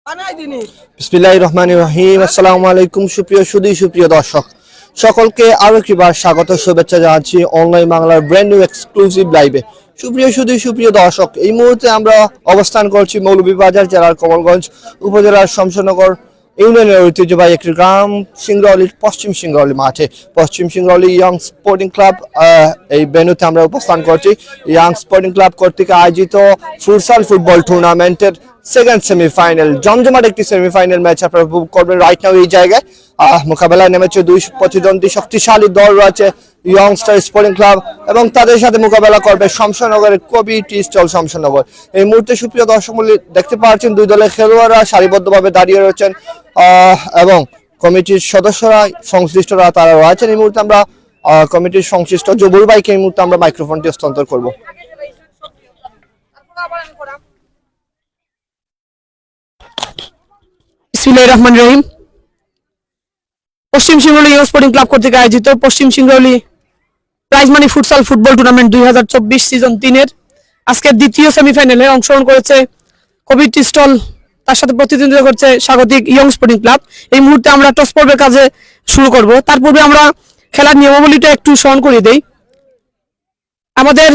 বিসমিল্লাহির রহমানির রহিম। আসসালামু আলাইকুম সুপ্রিয় সুধী সুপ্রিয় দর্শক সকলকে আরো একবার স্বাগত শুভেচ্ছা জানাচ্ছি অনলাইন বাংলার ব্র্যান্ড নিউ এক্সক্লুসিভ লাইভে। সুপ্রিয় সুধী সুপ্রিয় দর্শক, এই মুহূর্তে আমরা অবস্থান করছি মৌলভীবাজার জেলার কমলগঞ্জ উপজেলার শমশেরনগর ইউনিয়নের ঐতিহ্যবাহী একটি গ্রাম সিংরৌলির পশ্চিম সিংরৌলি মাঠে। পশ্চিম সিংরৌলি ইয়ং স্পোর্টিং ক্লাব এই ভেন্যুতে আমরা অবস্থান করছি। ইয়ং স্পোর্টিং ক্লাব কর্তৃক আয়োজিত ফুটসাল ফুটবল টুর্নামেন্টের সেকেন্ড সেমিফাইনাল, জমজমাট একটি সেমিফাইনাল ম্যাচ আপনারা উপভোগ করবেন রাইট নাও এই জায়গায়। মোকাবেলায় নেমেছে দুই প্রতিদ্বন্দ্বী শক্তিশালী দল রয়েছে ইয়ং স্টার স্পোর্টিং ক্লাব এবং তাদের সাথে মোকাবেলা করবে শমশেরনগরের কবি টি স্টল শমশেরনগর। এই মুহূর্তে সুপ্রিয় দর্শক মণ্ডলী দেখতে পাচ্ছেন দুই দলের খেলোয়াড়রা সারিবদ্ধভাবে দাঁড়িয়ে রয়েছেন এবং কমিটির সদস্যরা সংশ্লিষ্টরা তারা রয়েছেন। এই মুহূর্তে আমরা কমিটির সংশ্লিষ্ট জবুর ভাইকে এই মুহূর্তে আমরা মাইক্রোফোনটি হস্তান্তর করব। বিসমিল্লাহির রহমানির রহিম। পশ্চিম সিংরৌলি ইয়ং স্পোর্টিং ক্লাব কর্তৃক আয়োজিত পশ্চিম Singrauli prize money futsal football tournament 2024 season 3-এর আজকের দ্বিতীয় সেমিফাইনালে অংশগ্রহণ করেছে কবি টি স্টল, তার সাথে প্রতিদ্বন্দ্বিতা করছে স্বাগতিক ইয়ং স্পোর্টিং ক্লাব। এই মুহূর্তে আমরা টস পর্বের কাজে শুরু করব। তার পূর্বে আমরা খেলার নিয়মাবলীটা একটু স্মরণ করিয়ে দেই। আমাদের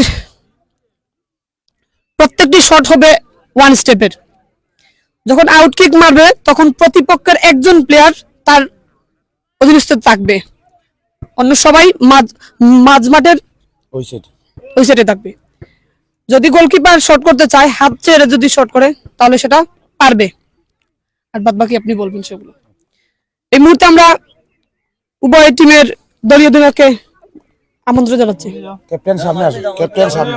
প্রত্যেকটি শট হবে ওয়ান স্টেপের। যখন আউট কিক মারবে তখন প্রতিপক্ষের একজন প্লেয়ার তার অধীনস্থ থাকবে, অন্য সবাই মাঝ মাঠের ওই সাইডে থাকবে। যদি গোলকিপার শট করতে চায়, হাত ছেড়ে যদি শট করে তাহলে সেটা পারবে, আর বাদ বাকি আপনি বলবেন সেগুলো। এই মুহূর্তে আমরা উভয় টিমের দলীয় অধিনায়ককে আমন্ত্রণ জানাচ্ছি। ক্যাপ্টেন সামনে আসুন, ক্যাপ্টেন সামনে।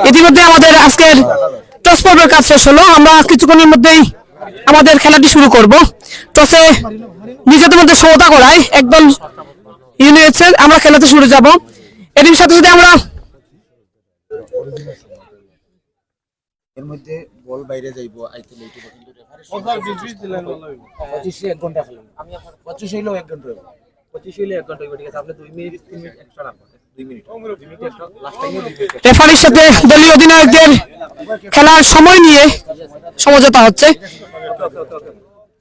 ইতিমধ্যে আমাদের আজকের টস পর্বের কাজ শেষ হলো। আমরা কিছুক্ষণের মধ্যেই আমাদের খেলাটি শুরু করব। টসে নিজেদের মধ্যে সমতা করায় একদল ইউনিয়ন, আমরা খেলাতে শুরু যাব। এর সাথে সাথে আমরা এর মধ্যে বল বাইরে যাইবো আইতে লেটে কিন্তু রেফারি 25 1 ঘন্টা খেলা। আমি 25 হইলো 1 ঘন্টা হইবো, 25 হইলো 1 ঘন্টা হইবো। ঠিক আছে, আপনি 2 মিনিট 3 মিনিট এক্সট্রা রাখবো। 2 মিনিট এক্সট্রা লাস্ট টাইমে 2 মিনিট। রেফারির সাথে দলীয় অধিনায়কদের খেলার সময় নিয়ে সমঝোতা হচ্ছে।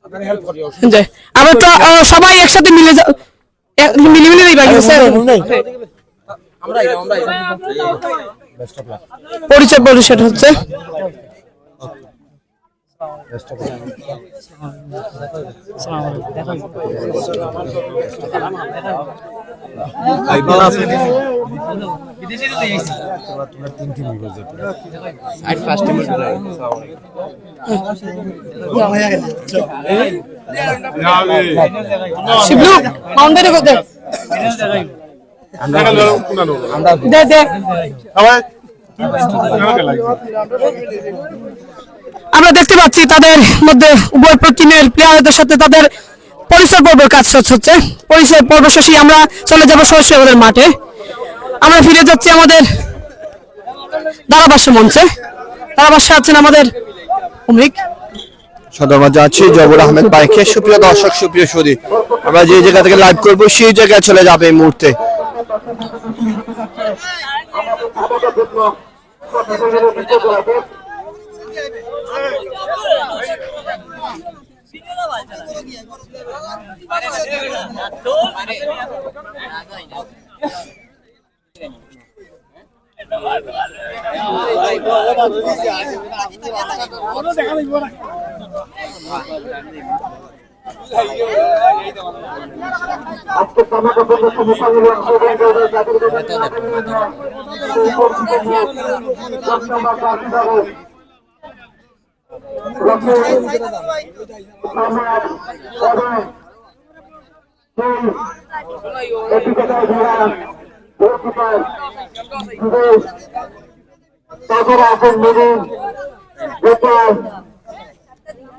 আপনারা হেল্প করিও। আমরা তো সবাই একসাথে মিলে এই ভাই আমরা বেস্ট অফ লাক। পরিচয় হচ্ছে। শিবলু মাউন্টেনে কত আমরা দেখতে পাচ্ছি তাদের মধ্যে উভয় টিমের প্লেয়ারদের সাথে তাদের পরিচয় পর্বের কাজ হচ্ছে। পরিচয় পর্ব শেষে আমরা চলে যাব সরাসরি আমাদের মাঠে। আমরা ফিরে যাচ্ছি আমাদের ধারাভাষ্য মঞ্চে। ধারাভাষ্যে আছেন আমাদের অমিক ধন্যবাদ জানাচ্ছি জবুর আহমেদ ভাইকে। সুপ্রিয় দর্শক সুপ্রিয় সুধী, আমরা যে জায়গা থেকে লাইভ করবো সেই জায়গায় চলে যাবে এই মুহূর্তে।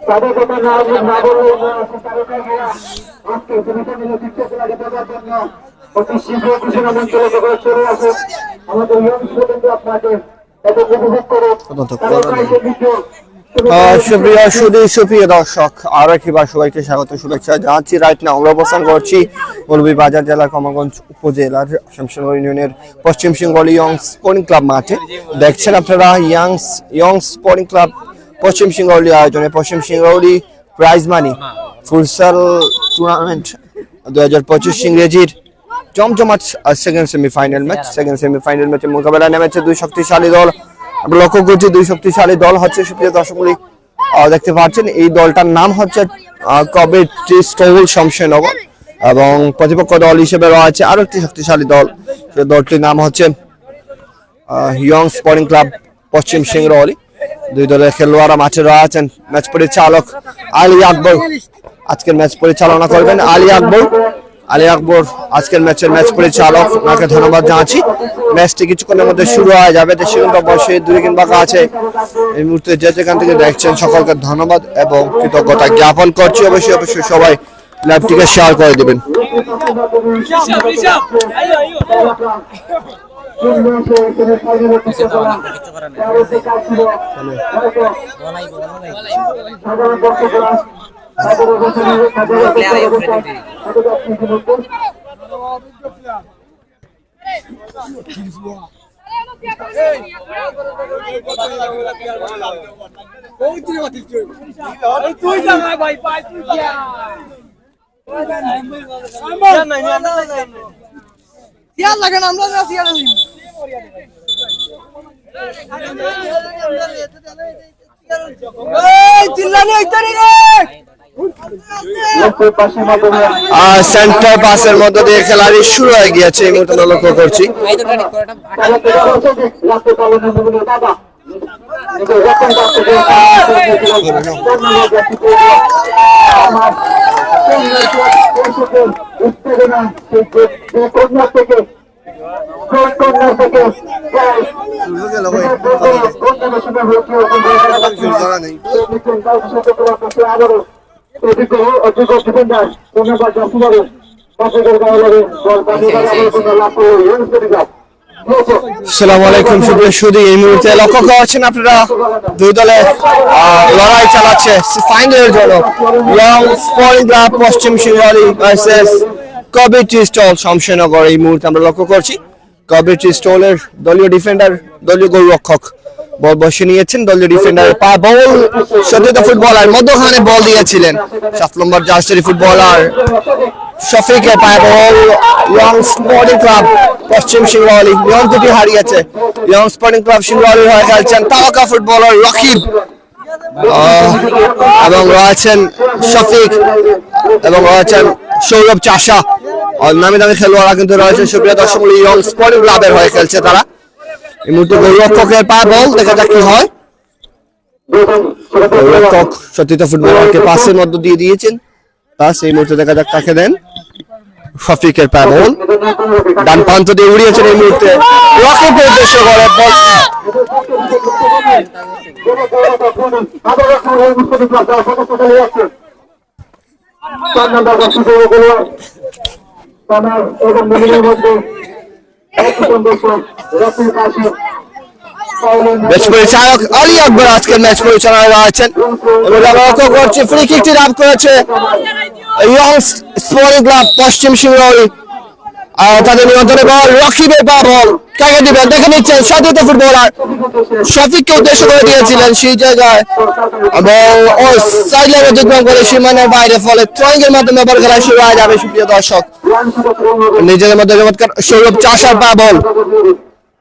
তাদের কথা না বললে আজকে সেমিফাইনালে নেতৃত্ব দেওয়ার জন্য অতি শীঘ্র ঘোষণা মঞ্চে চলে আসে আমাদের ইয়ং স্টুডেন্ট আপনাকে এত উপভোগ করে সুপ্রিয় সুপ্রিয় দর্শক আরো একবার সবাইকে স্বাগত শুভেচ্ছা জানাচ্ছি। রাইট না আমরা অবস্থান করছি মৌলভীবাজার জেলার কমলগঞ্জ উপজেলার শামসুনগর ইউনিয়নের পশ্চিম সিংহলী ইয়ং স্পোর্টিং ক্লাব মাঠে। দেখছেন আপনারা ইয়ং স্পোর্টিং ক্লাব পশ্চিম সিংহলী আয়োজনে পশ্চিম সিংহলী প্রাইজ মানি ফুটসাল টুর্নামেন্ট 2025 ইংরেজির জমজমাট second semifinal match. Second semifinal ম্যাচে মোকাবেলা নেমেছে দুই শক্তিশালী দল। আমরা লক্ষ্য করছি দুই শক্তিশালী দল হচ্ছে সুপ্রিয় দর্শকগুলি দেখতে পাচ্ছেন এই দলটার নাম হচ্ছে কমিটি স্টোল শমশেরনগর এবং প্রতিপক্ষ দল হিসেবে রয়েছে আরো একটি শক্তিশালী দল। সেই দলটির নাম হচ্ছে ইয়ং স্পোর্টিং ক্লাব পশ্চিম সিংহলী। দুই দলের খেলোয়াড়রা মাঠে রয়েছেন। ম্যাচ পরিচালক আলী আকবর আজকের ম্যাচ পরিচালনা করবেন। আলী আকবর আজকের ম্যাচ পরিচালক, ওনাকে ধন্যবাদ জানাচ্ছি। ম্যাচটি কিছুক্ষণের মধ্যে শুরু হয়ে যাবে। দেশের বয়সে দূরে কিংবা কাছে এই মুহূর্তে যে যেখান থেকে দেখছেন সকলকে ধন্যবাদ এবং কৃতজ্ঞতা জ্ঞাপন করছি। অবশ্যই সবাই লাইভটিকে শেয়ার করে দেবেন। সেন্টার পাসের মধ্য দিয়ে খেলাটি শুরু হয়ে গিয়েছে এই মুহূর্তে আমরা লক্ষ্য করছি। আসসালামু আলাইকুম সুপ্রিয় এই মুহূর্তে লক্ষ্য করছেন আপনারা দুই দলে লড়াই চালাচ্ছে ফাইনালের জন্য। ইয়ং স্পোর্টিং ক্লাব পশ্চিম সিংহলী ভার্সেস কমিটি স্টল শমশেরনগর। এই মুহূর্তে আমরা লক্ষ্য করছি কমিটি স্টলের দলীয় ডিফেন্ডার দলীয় গোলরক্ষক বল বসে নিয়েছেন। দলীয় ডিফেন্ডার পা বল সতীর্থ ফুটবলার মধ্যখানে বল দিয়েছিলেন 7 নম্বর জার্সি ফুটবলার শফিকের পায়ে বল। ইয়ং স্পোর্টিং ক্লাব পশ্চিম সিংহলী নিয়ন্ত্রণটি হারিয়েছে। ইয়ং স্পোর্টিং ক্লাব সিংহলী হয়ে খেলছেন তারকা ফুটবলার রকিব এবং রয়েছেন শফিক এবং রয়েছেন সৌরভ চাষা। নামি দামি খেলোয়াড়রা কিন্তু রয়েছে সুপ্রিয় দর্শক। ইয়ং স্পোর্টিং ক্লাবের হয়ে খেলছে তারা। এই মুহূর্তে গোলরক্ষকের পায়ে বল, দেখা যাক কি হয়। গোলরক্ষক সতীর্থ ফুটবলারকে পাসের মধ্য দিয়ে দিয়েছেন। পাস এই মুহূর্তে দেখা যাক কাকে দেন। শফিকের পায়ে বল ডান প্রান্ত দিয়ে উড়িয়েছেন এই মুহূর্তে রকিবের উদ্দেশ্য করে বল। ম্যাচ পরিচালক আলী আকবর আজকের ম্যাচ পরিচালনায় রয়েছেন এবং আমরা লক্ষ্য করছি ফ্রি কিকটি লাভ করেছে ইয়ং স্পোর্টিং ক্লাব পশ্চিম সিংহলী। তাদের নিয়ন্ত্রণে বল রকিবের পা বল কাকে দিবেন দেখে নিচ্ছেন সতীর্থ ফুটবলার শফিককে উদ্দেশ্য করে দিয়েছিলেন সেই জায়গায় এবং ও সাইড লাইন অতিক্রম করে সীমানার বাইরে, ফলে থ্রোয়িং এর মাধ্যমে আবার খেলা শুরু হয়ে যাবে সুপ্রিয় দর্শক। নিজেদের মধ্যে চমৎকার সৌরভ চাষার পা বল,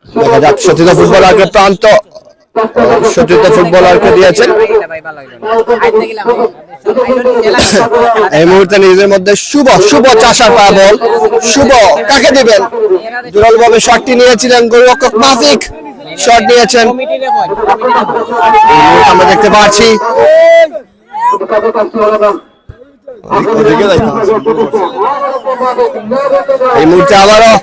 দেখা যাক সতীর্থ ফুটবলারকে প্রান্ত সতীর্থ ফুটবলারকে দিয়েছেন। এই মুহূর্তে নিজেদের মধ্যে শুভ চাষার পা বল। শুভ কাকে দিবেন? জোরাল ভাবে শটটি নিয়েছিলেন গোলরক্ষক মাফিক, শট নিয়েছেন। আমরা দেখতে পাচ্ছি এই মুহূর্তে আবারও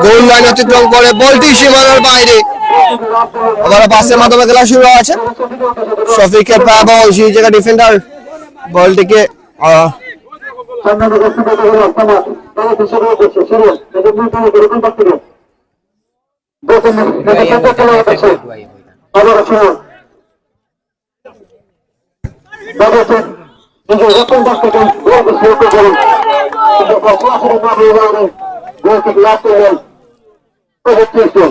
গোল লাইন অতিক্রম করে বলটি সীমানার বাইরে, আবারও পাসের মাধ্যমে খেলা শুরু আছে। শফিকের পা বল, সেই জায়গায় ডিফেন্ডার বলটিকে সামনে থেকে শুরু হলো সমাজ তারা তো শুরু করছে শুরু এটা দুই থেকে এরকম করতে হবে দেখুন এটা কত চলে যাচ্ছে আবার শুরু দেখুন নিজে এরকম করতে হবে গোল শুরু করুন কিন্তু কখনো না বলবেন গোল থেকে লাস্ট করবেন ওকে চেষ্টা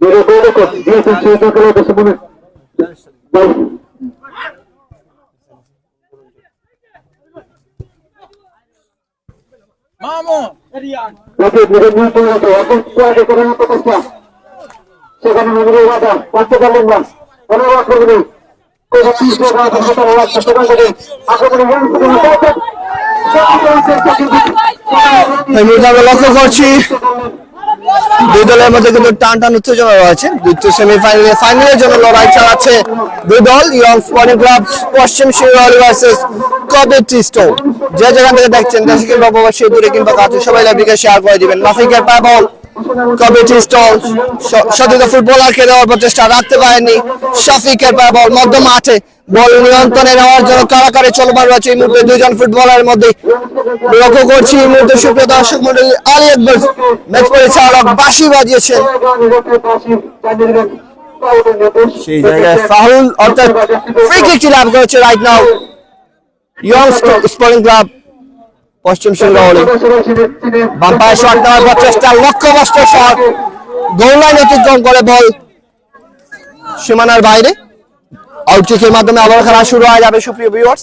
মেরে বলে তো দিয়েছেন সেই করে বেশি মনে ওকে মেরে নিয়ে চলে যেত এখন আগে করে না প্রচেষ্টা সেখানে মেরে বাধা পারতে পারলেন না অনুরোধ করবেন কোনো পিস সেখান থেকে আমরা লক্ষ্য করছি দুই দলের মধ্যে কিন্তু টান টান উত্তেজনা রয়েছে দ্বিতীয় ফাইনালের জন্য লড়াই চালাচ্ছে দুই দল ইয়ং স্পোর্টিং ক্লাব পশ্চিম শিরোহী ভার্সেস কমিটি স্টোর যে যেখান থেকে দেখছেন দেশে কিংবা প্রবাসী দূরে কিংবা কাছে সবাই লাইভটিকে শেয়ার করে দিবেন মাফিকের পায় বল কমিটি স্টোর সতীর্থ ফুটবলারকে দেওয়ার প্রচেষ্টা রাখতে পারেনি শফিকের পায় বল মধ্য মাঠে বল নিয়ন্ত্রণে নেওয়ার জন্য কারাকারি চলমান রয়েছে এই মুহূর্তে দুইজন ফুটবলারের মধ্যে লক্ষ্য করছি এই মুহূর্তে সুপ্রিয় দর্শক মন্ডলী আলী আকবর ম্যাচ পরিচালক বাঁশি বাজিয়েছেন সেই জায়গায় ফাউল অর্থাৎ ফ্রি কিক লাভ করেছে right now young sporting club পশ্চিম শিরোহী বাম্পায় শট নেওয়ার প্রচেষ্টা লক্ষ্যভ্রষ্ট শট গোল লাইন অতিক্রম করে বল সীমানার বাইরে আউটকিকের মাধ্যমে আবার খেলা শুরু হয়ে যাবে সুপ্রিয় ভিউয়ার্স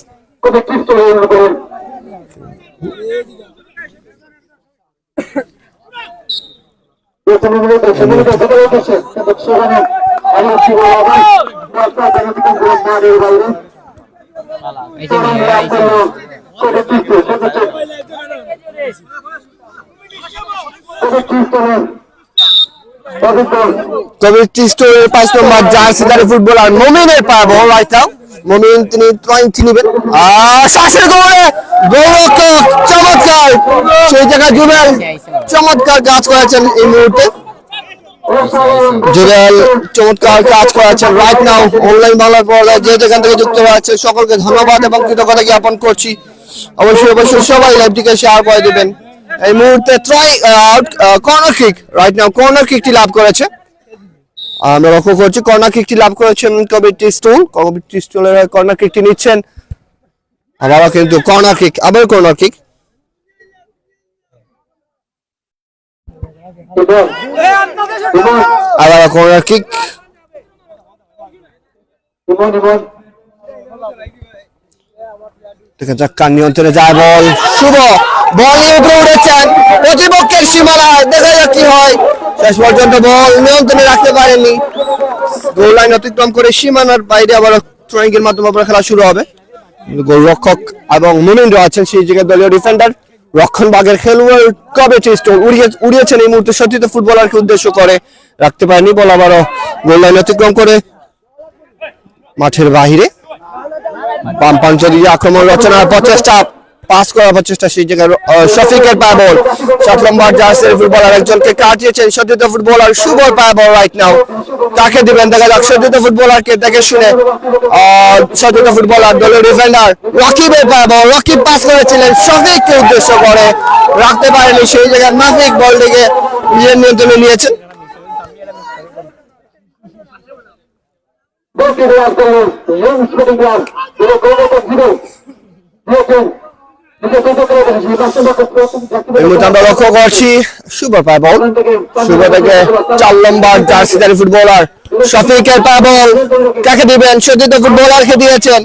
কমিটি স্টোরের 5 নম্বর জার্সিধারী ফুটবলার মুমিনের পায় বল রাইট নাও মুমিন তিনি পয়েন্ট নেবেন শ্বাসের গোলে গোলরক্ষক চমৎকার সেই জায়গায় জুবেল চমৎকার কাজ করেছেন এই মুহূর্তে জুবেল চমৎকার কাজ করেছেন রাইট নাও অনলাইন বাংলার পর্দায় যে যেখান থেকে যুক্ত হয়েছে সকলকে ধন্যবাদ এবং কৃতজ্ঞতা জ্ঞাপন করছি অবশ্যই সবাই লাইভটিকে শেয়ার করে দিবেন এই মুহূর্তে corner kick right now corner কিকটি লাভ করেছে আমরা লক্ষ্য করছি কর্নার কিকটি লাভ করেছেন কমিটি স্টোলের কর্নার কিকটি নিচ্ছেন আবারও কিন্তু কর্নার কিক আবার কর্নার কিক আবার কর্নার কিক দেখেন যাক নিয়ন্ত্রণে যায় বল শুভ বল নিয়ে উপরে উঠেছেন প্রতিপক্ষের সীমানায় দেখা যাক কি হয় শেষ পর্যন্ত বল নিয়ন্ত্রণে রাখতে পারেননি গোল লাইন অতিক্রম করে সীমানার বাইরে আবার থ্রোয়িং এর মাধ্যমে আবার খেলা শুরু হবে গোলরক্ষক এবং মুমিন আছেন সেই জায়গায় দলীয় ডিফেন্ডার রক্ষণভাগের খেলোয়াড় কমিটি স্টোর উড়িয়েছেন এই মুহূর্তে সতীর্থ ফুটবলারকে উদ্দেশ্য করে রাখতে পারেনি বল আবারও গোল লাইন অতিক্রম করে মাঠের বাহিরে বাম প্রান্তে আক্রমণ রচনার প্রচেষ্টা পাস করার প্রচেষ্টা সেই জায়গায় শফিকের পায় বল 7 নম্বর জার্সির ফুটবলার একজনকে কাটিয়েছেন সতীর্থ ফুটবলার শুভর পায় বল রাইট নাও তাকে দিবেন দেখা যাক সতীর্থ ফুটবলারকে দেখে শুনে সতীর্থ ফুটবলার দলীয় ডিফেন্ডার রকিবের পায় বল রকিব পাস করেছিলেন শফিককে উদ্দেশ্য করে রাখতে পারেনি সেই জায়গায় মাফিক বলটিকে নিজের নিয়ন্ত্রণে নিয়েছেন আমরা লক্ষ্য করছি শুভ পায় বল শুভ থেকে 4 নম্বর জার্সিধারী ফুটবলার শফিকের পায় বল কাকে দিবেন সতীর্থ ফুটবলারকে দিয়েছেন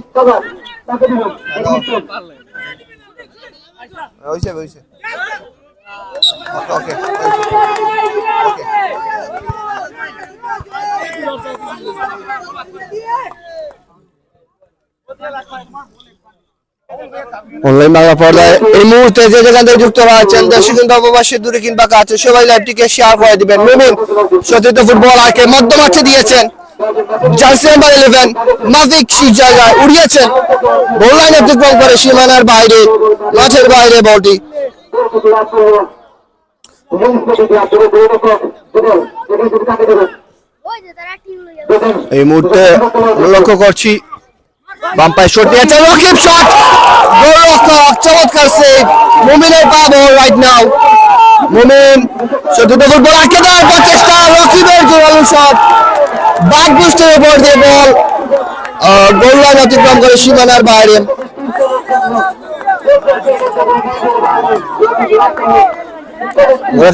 অনলাইন বাংলা পর্দায় এই মুহূর্তে যে যেখান থেকে যুক্ত হয়েছেন দেশে কিন্তু অববাসী দূরে কিংবা কাছে সবাই লাইভটিকে শেয়ার করে দিবেন মুমিন সতীর্থ ফুটবলারকে মধ্য মাঠে দিয়েছেন জার্সি নাম্বার 11 মাফিক সেই জায়গায় উড়িয়েছেন গোল লাইন অতিক্রম করে সীমানার বাইরে মাঠের বাইরে বলটি এই মুহূর্তে লক্ষ্য করছি বাম পায়ে শট নিয়েছে রকিব শট গোলরক্ষক চমৎকার সেভ মুমিনের পা বল রাইট নাও মুমিন চতুর্থ ফুটবলারকে দেওয়ার প্রচেষ্টা রকিবের জোরালো শট ব্যাক বুস্টের উপর দিয়ে বল গোল লাইন অতিক্রম করে সীমানার বাইরে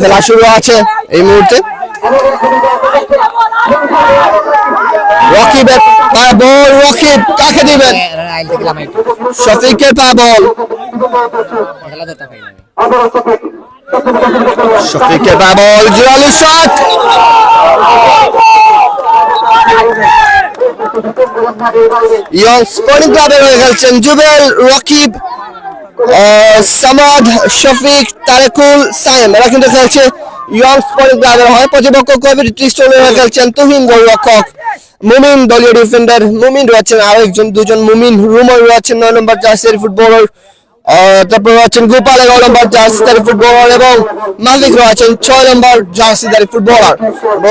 খেলা শুরু আছে এই মুহূর্তে রকিবের পা বল রকিব কাকে দিবেন শফিকের পা বল শফিকের পা বল জোরালো শট ইয়ং স্পোর্টিং ক্লাবের হয়ে খেলছেন জুবেল রকিব সামাদ শফিক তারেকুল সাইম এরা কিন্তু খেলছে ইয়ং স্পোর্টিং ক্লাবের হয় প্রতিপক্ষ কবির ত্রিস্টলের হয়ে খেলছেন তুহিন গোলরক্ষক মুমিন দলীয় ডিফেন্ডার মুমিন রয়েছেন আরো একজন দুজন মুমিন রুমর রয়েছেন 9 নম্বর জার্সির ফুটবলার তারপর রয়েছেন গোপাল 11 নম্বর জার্সিদারি ফুটবলার এবং মালিক রয়েছেন 6 নম্বর জার্সিদারি ফুটবলার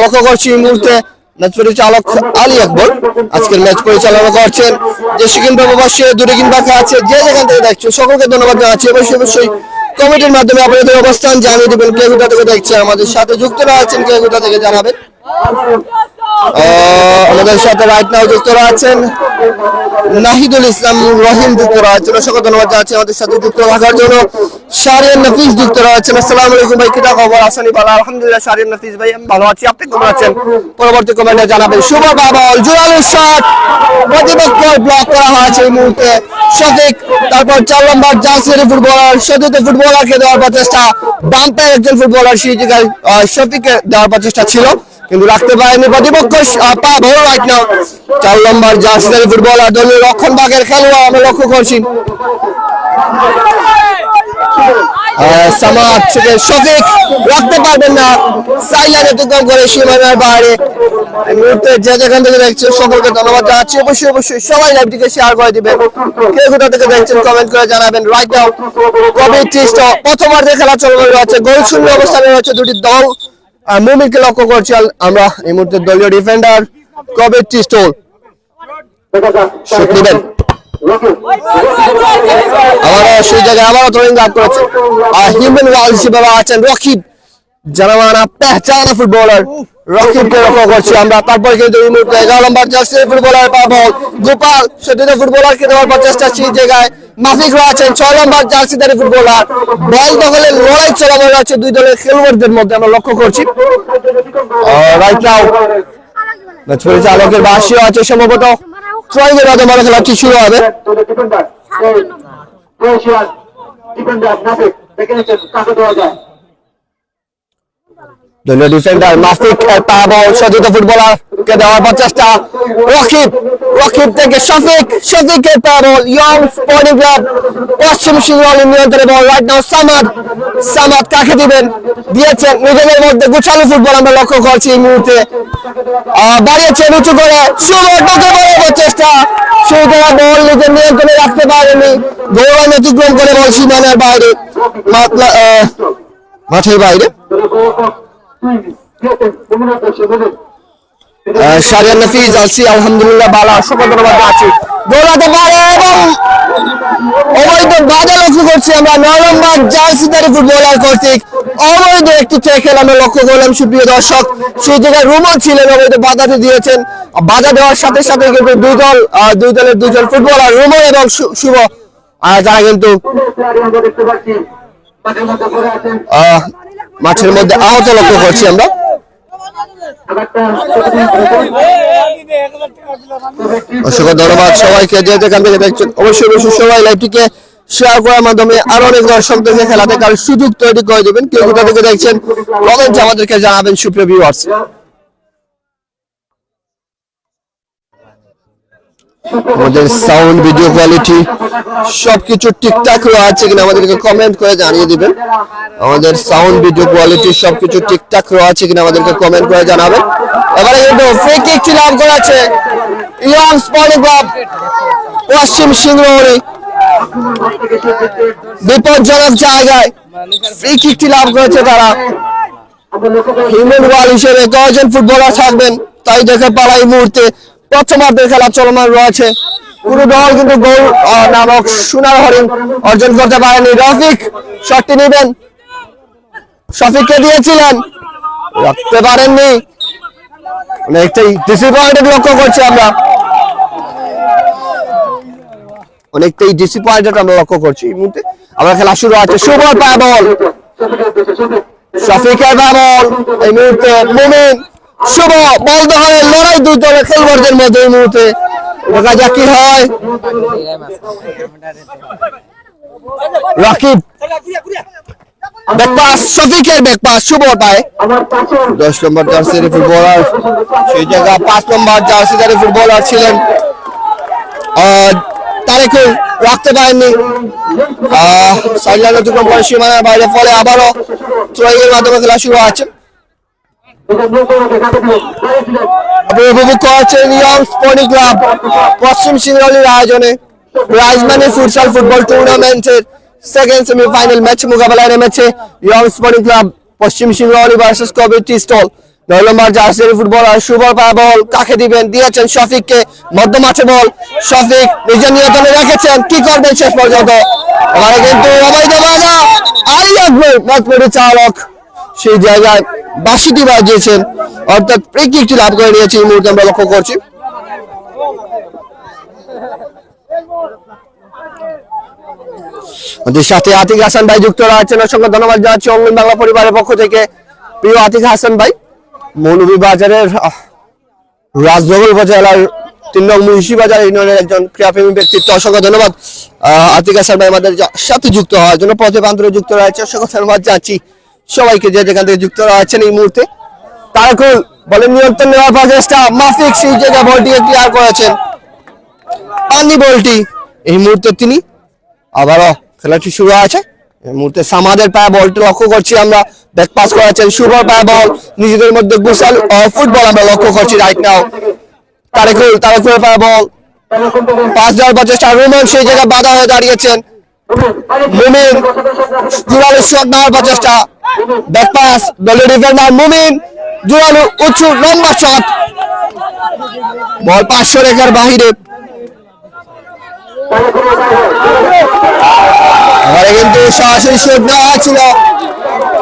লক্ষ্য করছি এই মুহূর্তে ম্যাচ পরিচালক আলী আকবর আজকের ম্যাচ পরিচালনা করছেন যে সিকিম প্রবাসী দুটো কিংবা আছে যে যেখান থেকে দেখছো সকলকে ধন্যবাদ জানাচ্ছি অবশ্যই কমিটির মাধ্যমে আপনাদের অবস্থান জানিয়ে দেবেন কে কোথা থেকে দেখছে আমাদের সাথে যুক্ত রয়েছেন কে কোথা থেকে জানাবেন আমাদের সাথে রাইট নাও যুক্ত রয়েছেন নাহিদুল ইসলাম রহিম যুক্ত রয়েছেন অসংখ্য ধন্যবাদ জানাচ্ছি আমাদের সাথে যুক্ত থাকার জন্য শাহরিয়ার নাফিস যুক্ত রয়েছেন আসসালামু আলাইকুম ভাই কিটা খবর আসানি ভালো আলহামদুলিল্লাহ শাহরিয়ার নাফিস ভাই আমি ভালো আছি আপনি কেমন আছেন পরবর্তী কমেন্টে জানাবেন শুভ বাবল জোরালো শট প্রতিপক্ষ ব্লক করা হয়েছে এই মুহূর্তে শফিক তারপর 4 নম্বর জার্সির ফুটবলার সতীর্থ ফুটবলারকে দেওয়ার প্রচেষ্টা বাম পায়ের একজন ফুটবলার সেই জায়গায় শফিককে দেওয়ার প্রচেষ্টা ছিল কিন্তু রাখতে পারেনি প্রতিপক্ষ পা বল রাইট নাও 4 নম্বর জার্সির ফুটবলার দলীয় রক্ষণভাগের খেলোয়াড় আমরা লক্ষ্য করছি সামাদ থেকে শফিক রাখতে পারবেন না সাইলার অতিক্রম করে সীমানার বাইরে এই মুহূর্তে যে যেখান থেকে দেখছেন সকলকে ধন্যবাদ জানাচ্ছি অবশ্যই সবাই লাইভটিকে শেয়ার করে দিবেন কে কোথা থেকে দেখছেন কমেন্ট করে জানাবেন রাইট নাও কবির ত্রিস্ট প্রথমার্ধে খেলা চলমান রয়েছে গোল শূন্য অবস্থানে রয়েছে দুটি দল মুমিনকে লক্ষ্য করছি আমরা এই মুহূর্তে দলীয় ডিফেন্ডার কবির ত্রিস্ট শট নেবেন আবারও সেই জায়গায় আবারও থ্রোয়িং লাভ করেছে আর হিউম্যান ওয়াল হিসেবে আছেন রকিব জানামানা পেহচানা ফুটবলার রকিবকে লক্ষ্য করছি আমরা তারপরে কিন্তু এই মুহূর্তে 11 নম্বর জার্সি ফুটবলার পা বল গোপাল সেদিকে ফুটবলারকে দেওয়ার প্রচেষ্টা সেই জায়গায় মাফিক রয়েছেন 6 নম্বর জার্সিদারি ফুটবলার বল দখলে লড়াই চলমান রয়েছে দুই দলের খেলোয়াড়দের মধ্যে আমরা লক্ষ্য করছি রাইট নাও ম্যাচ পরিচালকের বাসিও আছে সম্ভবত ট্রয়িং এর মাধ্যমে খেলাটি শুরু হবে দলীয় ডিফেন্ডার মাফিক পা বল সতীর্থ ফুটবলারকে দেওয়ার প্রচেষ্টা রকিব থেকে শফিকের পা বল ইয়ং স্পোর্টিং ক্লাব পশ্চিম সিংহল নিয়ন্ত্রণে বল রাইট নাও সামাদ কাকে দিবেন দিয়েছেন নিজেদের মধ্যে গুছালো ফুটবল আমরা লক্ষ্য করছি এই মুহূর্তে বাড়িয়েছেন উঁচু করে সুবর্ণকে বলার প্রচেষ্টা সুতরাং বল নিজের নিয়ন্ত্রণে রাখতে পারেনি গোল অতিক্রম করে বল সীমানার বাইরে মাঠের বাইরে শাহরিয়ার নাফিস আছি আলহামদুলিল্লাহ ভালো অসংখ্য ধন্যবাদ আছি দৌড়াতে পারে এবং অবৈধ বাধা লক্ষ্য করছি আমরা 9 নম্বর জার্সিদারি ফুটবলার কর্তৃক অবৈধ একটি ট্যাকেল আমরা লক্ষ্য করলাম সুপ্রিয় দর্শক সেই জায়গায় রুমন ছিলেন অবৈধ বাধাটি দিয়েছেন বাধা দেওয়ার সাথে সাথে কিন্তু দুই দলের দুজন ফুটবলার রুমন এবং শুভ যারা কিন্তু মাঠের মধ্যে আহত লক্ষ্য করছি আমরা অসংখ্য ধন্যবাদ সবাইকে যে যেখান থেকে দেখছেন অবশ্যই সবাই লাইভটিকে শেয়ার করার মাধ্যমে আরো অনেক দর্শকদেরকে খেলা দেখার সুযোগ তৈরি করে দেবেন কেউ কোথা থেকে দেখছেন কমেন্টে আমাদেরকে জানাবেন সুপ্রিয় ভিউয়ার্স আমাদের সাউন্ড ভিডিও কোয়ালিটি সবকিছু ঠিকঠাক আছে কিনা আমাদেরকে কমেন্ট করে জানিয়ে দিবেন আমাদের সাউন্ড ভিডিও কোয়ালিটি সবকিছু ঠিকঠাক আছে কিনা আমাদেরকে কমেন্ট করে জানাবেন এবারে কিন্তু ফ্রি কিক লাভ করেছে ইয়ং স্পোর্টিং ক্লাব পশ্চিম সিংহলি বিপজ্জনক জায়গায় ফ্রি কিকটি লাভ করেছে তারা হিউম্যান ওয়াল হিসেবে কয়জন ফুটবলার থাকবেন তাই দেখে পারা এই মুহূর্তে প্রথমার্ধের খেলা চলমান রয়েছে পুরো দল কিন্তু গোল নামক সোনার হরিণ অর্জন করতে পারেনি। রফিক শটটি নেবেন, শফিককে দিয়েছিলেন, রাখতে পারেননি। অনেকটাই ডিসঅ্যাপয়েন্টেড লক্ষ্য করছি আমরা, অনেকটাই ডিসঅ্যাপয়েন্টেড আমরা লক্ষ্য করছি। এই মুহূর্তে আমরা খেলা শুরু আছে। শুভর পায় বল, শফিকের পায় বল, এই মুহূর্তে মুমিন শুভ বল ধরে লড়াই দুই দলের খেলোয়াড়দের মধ্যে। এই মুহূর্তে দেখা যাক কি হয়। রাকিব ব্যাকপাস, শফিকের ব্যাকপাস, শুভ পায় 10 নম্বর জার্সির ফুটবলার, সেই জায়গা 5 নম্বর জার্সিদারি ফুটবলার ছিলেন তারেকুল, রাখতে পারেননি। সাইডলাইন অতিক্রম করে সীমানার বাইরে, ফলে আবারও থ্রোয়িংয়ের মাধ্যমে খেলা শুরু আছে। উপভোগ করছেন ইয়ং স্পোর্টিং ক্লাব পশ্চিম সিংহলীর আয়োজনে প্রাইজ মানি ফুটসাল ফুটবল টুর্নামেন্টের সেকেন্ড সেমিফাইনাল ম্যাচ মোকাবেলায় নেমেছে ইয়ং স্পোর্টিং ক্লাব পশ্চিম সিংহলী ভার্সেস কমিউনিটি স্টল। 9 নম্বর জার্সির ফুটবলার শুভর পায় বল, কাকে দিবেন, দিয়েছেন শফিককে, মধ্য মাঠে বল, শফিক নিজের নিয়ন্ত্রণে রেখেছেন, কি করবেন শেষ পর্যন্ত। এবারে কিন্তু অবৈধ বাধা, আলী আকবর ম্যাচ পরিচালক সেই জায়গায় বাঁশিটি বাজিয়েছেন, অর্থাৎ ফ্রি কিকটি লাভ করে নিয়েছে। এই মুহূর্তে আমরা লক্ষ্য করছি আমাদের সাথে আতিক হাসান ভাই যুক্ত রয়েছেন, অসংখ্য ধন্যবাদ জানাচ্ছি অনলাইন বাংলা পরিবারের পক্ষ থেকে। প্রিয় আতিক হাসান ভাই, মৌলভীবাজারের রাজনগর উপজেলার 3 নং মুন্সিবাজার ইউনিয়নের একজন ক্রীড়াপ্রেমী ব্যক্তিত্ব। অসংখ্য ধন্যবাদ আতিক হাসান ভাই আমাদের সাথে যুক্ত হওয়ার জন্য। পথে প্রান্তরে যুক্ত রয়েছে, অসংখ্য ধন্যবাদ জানাচ্ছি সবাইকে যে যেখান থেকে যুক্ত রয়েছেন। এই মুহূর্তে তারকুল বলের নিয়ন্ত্রণ নেওয়ার প্রচেষ্টা, মাফিক সেই জায়গায় বলটিকে ক্লিয়ার করেছেন, পানি বলটি। এই মুহূর্তে তিনি আবারও খেলাটি শুরু আছে। এই মুহূর্তে সামাদের পায়ে বলটি লক্ষ্য করছি আমরা, ব্যাক পাস করেছেন, শুভর পায়ে বল, নিজেদের মধ্যে গুসাল ফুটবল আমরা লক্ষ্য করছি রাইট নাও। তারেকুলের পায়ে বল, পাস দেওয়ার প্রচেষ্টা, রুমান সেই জায়গায় বাধা হয়ে দাঁড়িয়েছেন। মুমিন জুরালু শট নেওয়ার প্রচেষ্টা, ব্যাক পাস, দলীয় ডিফেন্ডার মুমিন, জুরালু উঁচু লম্বা শট, বল 500 রেখার বাহিরে। এবারে কিন্তু সরাসরি শট নেওয়া হয়েছিল,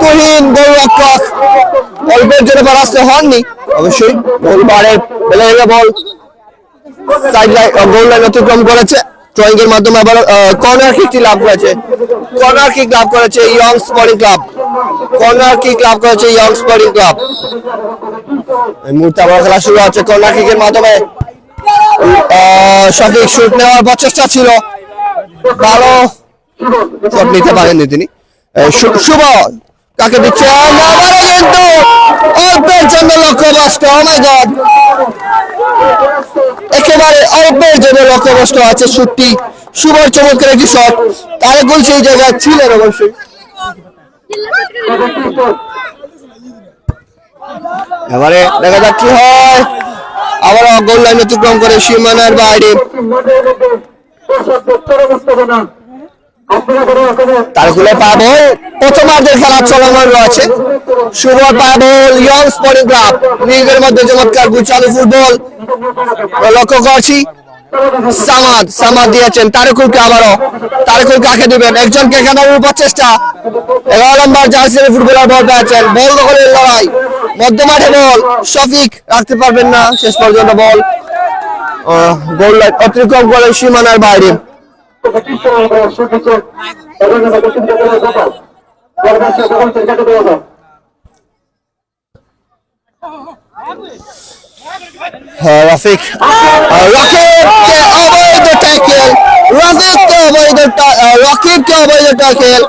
তুহিন গোলরক্ষক অল্পের জন্য পরাস্ত হননি, অবশ্যই গোলবারের বল সাইড লাইন গোল লাইন অতিক্রম করেছে। থ্রোয়িং এর মাধ্যমে আবার কর্নার কিকটি লাভ করেছে, কর্নার কিক লাভ করেছে young sporting club, corner kick লাভ করেছে ইয়ং স্পোর্টিং ক্লাব। এই মুহূর্তে আবার খেলা শুরু হচ্ছে, কর্নার কিকের মাধ্যমে সঠিক শুট নেওয়ার প্রচেষ্টা ছিল, ভালো শট নিতে পারেননি তিনি। শুভ কাকে দিচ্ছে, কিন্তু অল্পের জন্য লক্ষ্যভ্রষ্ট। ও মাই গড, একেবারে অল্পের জন্য লক্ষ্যভ্রষ্ট আছে শুটটি। শুভর চমৎকার একটি শট, তারেকুল সেই জায়গায় ছিলেন অবশ্যই। এবারে দেখা যাক কি হয়, আবার গোল লাইন অতিক্রম করে সীমানার বাইরে। তারকুলে পাবো প্রথমার্ধের খেলা চলমান রয়েছে। শুভর পাবো ইয়ং স্পোর্টিং ক্লাব নিজেদের মধ্যে চমৎকার গুছানো ফুটবল লক্ষ্য করছি। সামাদ দিয়েছেন তারকুলকে, আবারও তারকুল কাকে দিবেন, একজনকে খেলানোর প্রচেষ্টা। 11 নম্বর জার্সির ফুটবলার বল পেয়েছেন, বল দখলের লড়াই, মধ্য মাঠে বল, শফিক রাখতে পারবেন না, শেষ পর্যন্ত বল গোল লাইন অতিক্রম করে সীমানার বাইরে। রাফিক রকিবকে অবৈধ ট্যাকেল, রকিবকে অবৈধ ট্যাকেল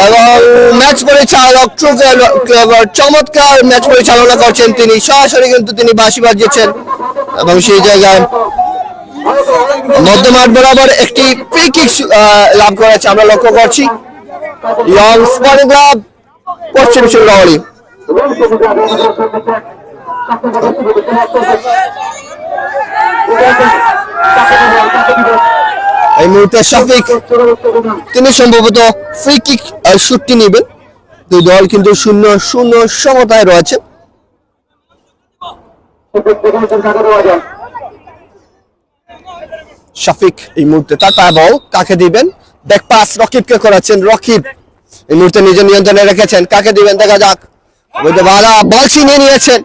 এবং ম্যাচ পরিচালক চমৎকার ম্যাচ পরিচালনা করছেন তিনি, সরাসরি কিন্তু তিনি বাঁশি বাজিয়েছেন এবং সেই জায়গায় মধ্যমাঠ বরাবর একটি ফ্রি কিক লাভ করেছে আমরা লক্ষ্য করছি ইয়ং স্পোর্টিং ক্লাব পশ্চিম সিংহলী। এই মুহূর্তে শফিক তিনি সম্ভবত ফ্রি কিক শুটটি নেবেন। দুই দল কিন্তু 0-0 সমতায় রয়েছে। শফিক এই মুহূর্তে তার পায়ে বল কাকে দিবেন ব্যাক পাস রকিবকে করাচ্ছেন রকিব এই মুহূর্তে নিজের নিয়ন্ত্রণে রেখেছেন কাকে দিবেন দেখা যাক বালা বল ছিনিয়ে নিয়েছেন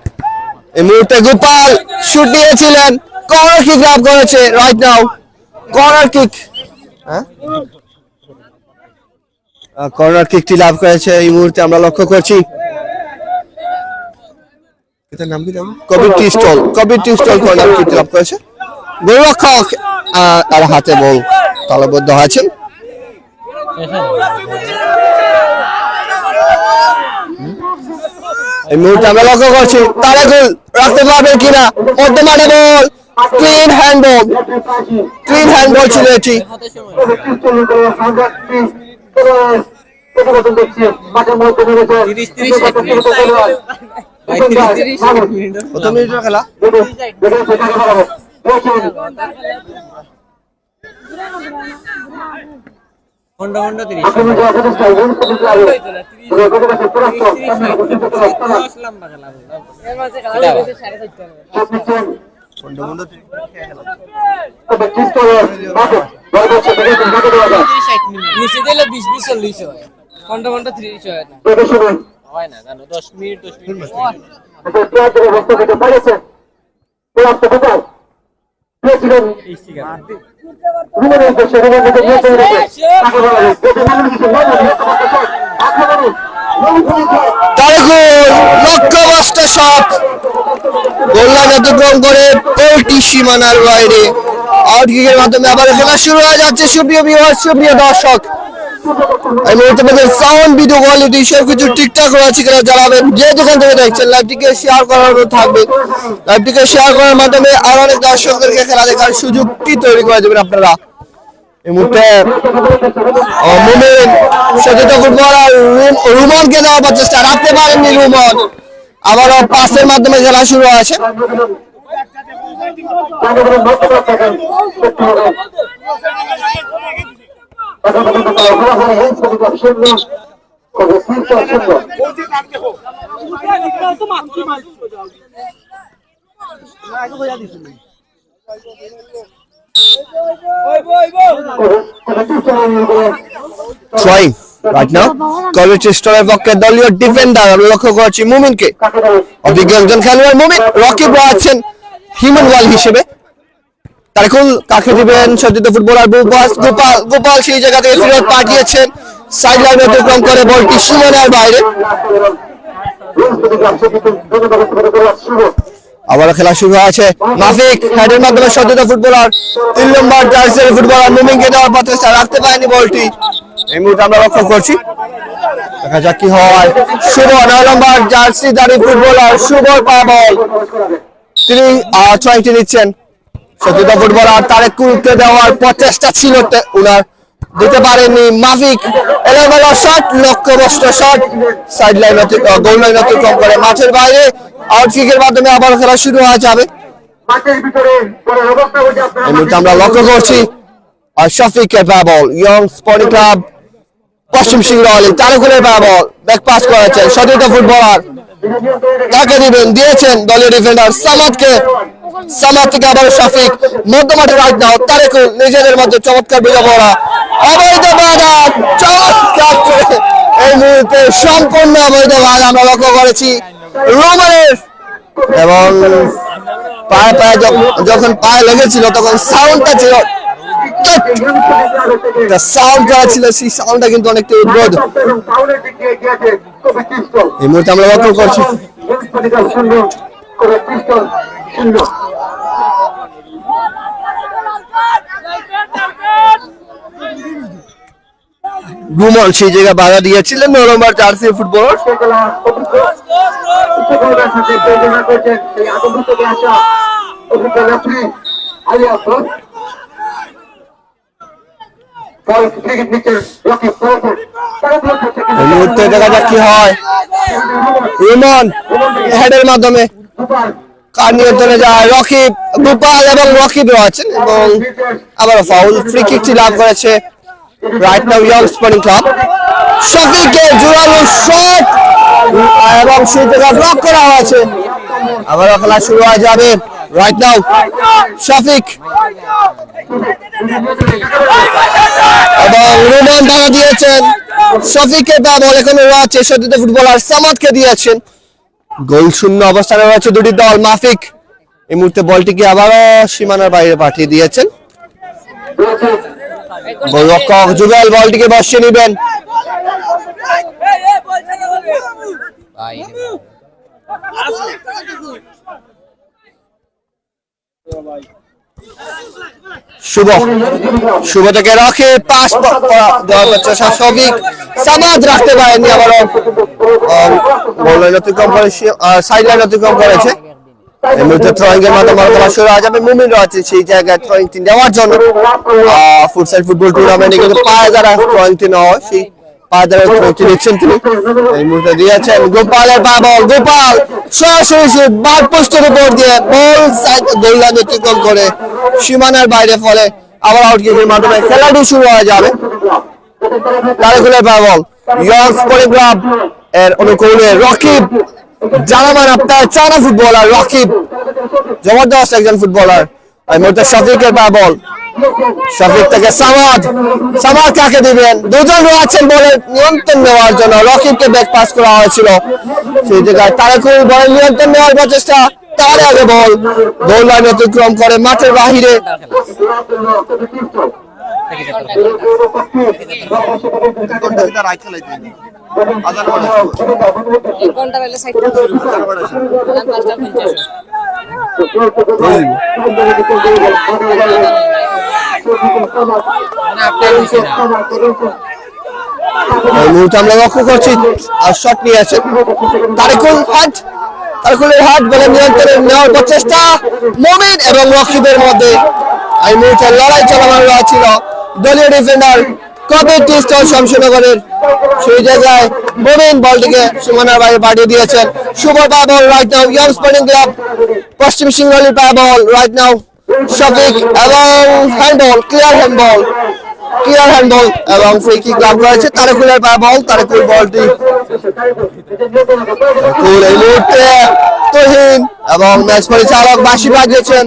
এই মুহূর্তে গোপাল শুট নিয়েছিলেন কর্নার কিক লাভ করেছে right now corner kick corner কিকটি লাভ করেছে এই মুহূর্তে আমরা লক্ষ্য করছি এটার নাম কি জানো কবির টি স্টল কর্নার কিক লাভ করেছে গোলরক্ষক আর হাতে বল তালবদ্ধ আছেন এই মুহূর্তে আমরা লক্ষ্য করছি তারেকুল রাখতে পারবে কিনা বর্তমানে বল ক্লিন হ্যান্ড বল ছিল এটি কত মিনিটের খেলা নিচে দিলে 20-40 হয় ঘন্টা 30 হয় না জানো 10 মিনিট লক্ষ্যভ্রষ্ট শট গোললাইন অতিক্রম করে গোলটি সীমানার বাইরে আউট কিকের মাধ্যমে আবার খেলা শুরু হয়ে যাচ্ছে সুপ্রিয় ভিউয়ার্স সুপ্রিয় দর্শক এই মুহূর্তে সাউন্ড ভিডিও কোয়ালিটি সবকিছু ঠিকঠাক রয়েছে কিনা জানাবেন যে যেখান থেকে দেখছেন লাইভটিকে শেয়ার করার থাকবে লাইভটিকে শেয়ার করার মাধ্যমে আরো অনেক দর্শকদেরকে খেলা দেখার সুযোগটি তৈরি করে দেবেন আপনারা এই মুহূর্তে মুমিন সচেতন ফুটবলার রুমনকে দেওয়ার চেষ্টা রাখতে পারেননি রুমন আবারও পাসের মাধ্যমে খেলা শুরু হয়েছে Trying right now কলেজ স্টোরের পক্ষে দলীয় ডিফেন্ডার লক্ষ্য করছি মুমিনকে অভিজ্ঞ একজন খেলোয়াড় মুমিন রকিব আছেন হিউম্যান ওয়াল হিসেবে তারেকুল কাকে দিবেন সজ্জিত ফুটবলার গোপাল সেই জায়গা থেকে ফিরত পাঠিয়েছেন সাইড লাইন অতিক্রম করে বলটি সীমানার বাইরে আবার খেলা শুরু হয়েছে মাফিক হেডের মাধ্যমে সজ্জিত ফুটবলার 3 নম্বর জার্সির ফুটবলার মুমিনকে দেওয়ার চেষ্টা রাখতে পারেনি বলটি এই মুহূর্তে আমরা লক্ষ্য করছি দেখা যাক কি হয় শুভ 9 নম্বর জার্সি দারি ফুটবলার শুভর পা বল তিনি ট্রাইটি নিচ্ছেন সজ্জিত ফুটবলার তারেকুলকে দেওয়ার প্রচেষ্টা ছিল উনার দিতে পারেননি মাফিক এলোমেলো শট লক্ষ্যভ্রষ্ট shot side line goal line অতিক্রম করে মাঠের বাইরে আউট কিকের মাধ্যমে আবার খেলা শুরু হয়ে যাবে এই মুহূর্তে আমরা লক্ষ্য করছি আর শফিকের বল ইয়ং স্পোর্টিং ক্লাব পশ্চিম সিংহলী তারেকুলের বল ব্যাক পাস করেছেন সজ্জিত ফুটবলার কাকে দিবেন দিয়েছেন দলীয় ডিফেন্ডার সামাদ থেকে আবার শফিক মধ্যমাঠে রাইট নাও তারেকুল নিজেদের মধ্যে চমৎকার বোঝাপড়া অবৈধ বাধা চমৎকার এই মুহূর্তে সম্পূর্ণ অবৈধ বাধা আমরা লক্ষ্য করেছি রোমানের এবং যখন পায়ে লেগেছিল তখন সাউন্ডটা ছিল সাউন্ড করা ছিল সেই সাউন্ডটা কিন্তু অনেকটা উদ্বোধ এই মুহূর্তে আমরা লক্ষ্য করছি রুমন সেই জায়গায় বাধা দিয়েছিলেন 9 নম্বর জার্সি ফুটবলার এই মুহূর্তে দেখা যাক কি হয় রুমন হেডের মাধ্যমে কার নিয়ন্ত্রণে যায় রকিব গোপাল এবং রকিব রয়েছেন এবং আবার ফাউল ফ্রি কিকটি লাভ করেছে right now young sporting club শফিকের জোরালো শট এবং সেই জায়গা ব্লক করা হয়েছে আবার খেলা শুরু হয়ে যাবে রাইট নাও শফিক এবং রোমান বাধা দিয়েছেন শফিককে বল এখনো রয়েছে সতীর্থ ফুটবলার সামাদকে দিয়েছেন গোল শূন্য অবস্থানে রয়েছে দুটি দল মাফিক এই মুহূর্তে বলটিকে আবারও সীমানার বাইরে পাঠিয়ে দিয়েছেন গোলরক্ষক জুবেল বলটিকে বসিয়ে নেবেন শুভ শুভ থেকে রাখে পাস শফিক সামাদ রাখতে পারেননি আবারও গোল লাইন অতিক্রম করে সাইড লাইন অতিক্রম করেছে এই মুহূর্তে থ্রোয়িং এর মাধ্যমে খেলা শুরু হয়ে যাবে মুমিন রয়েছে সেই জায়গায় থ্রোয়িং টি নেওয়ার জন্য ফুটসাল ফুটবল টুর্নামেন্টে কিন্তু পায়ে যারা থ্রোয়িং টি নেওয়া হয় সেই পায়ে যারা থ্রোয়িং টি নিচ্ছেন তিনি এই মুহূর্তে দিয়েছেন গোপালের পা বল গোপাল সরাসরি বার পোস্টের উপর দিয়ে বল সাইড গোল লাইন অতিক্রম করে সীমানার বাইরে ফলে আবার আউট কিকের মাধ্যমে খেলাটি শুরু হয়ে যাবে তারেকুলের পা বল ইয়ং স্পোর্টিং ক্লাব এর অনুকূলে রকিব জানামান আপনার চানা ফুটবলার রকিব জবরদস্ত একজন ফুটবলার এই মুহূর্তে শফিকের পা বল শফিক থেকে সামাদ সামাদ কাকে দিবেন দুজন রয়েছেন বলে নিয়ন্ত্রণ নেওয়ার জন্য রকিবকে ব্যাক পাস করা হয়েছিল সেই জায়গায় তারেকুল বলের নিয়ন্ত্রণ নেওয়ার প্রচেষ্টা তার আগে বল গোল লাইন অতিক্রম করে মাঠের বাহিরে এই মুহূর্তে আমরা লক্ষ্য করছি আর শট নিয়ে আছে তারেকুলের হাত বলে নিয়ন্ত্রণে নেওয়ার প্রচেষ্টা মুমিন এবং রকিবের মধ্যে এই মুহূর্তে লড়াই চলমান রয়েছিল দলীয় ডিফেন্ডার কবির টিস্টল শমশেরনগরের সেই জায়গায় মুমিন বলটিকে সীমানার বাইরে পাঠিয়ে দিয়েছেন শুভ পা বল right now young sporting club পশ্চিম সিংহলীর পা বল রাইট নাও শফিক এবং হ্যান্ডবল ক্লিয়ার হ্যান্ডবল এবং ফ্রি কিক লাভ করেছে তারেকুলের পা বল তারেকুল বলটি এই মুহূর্তে তুহিন এবং ম্যাচ পরিচালক বাঁশি বাজিয়েছেন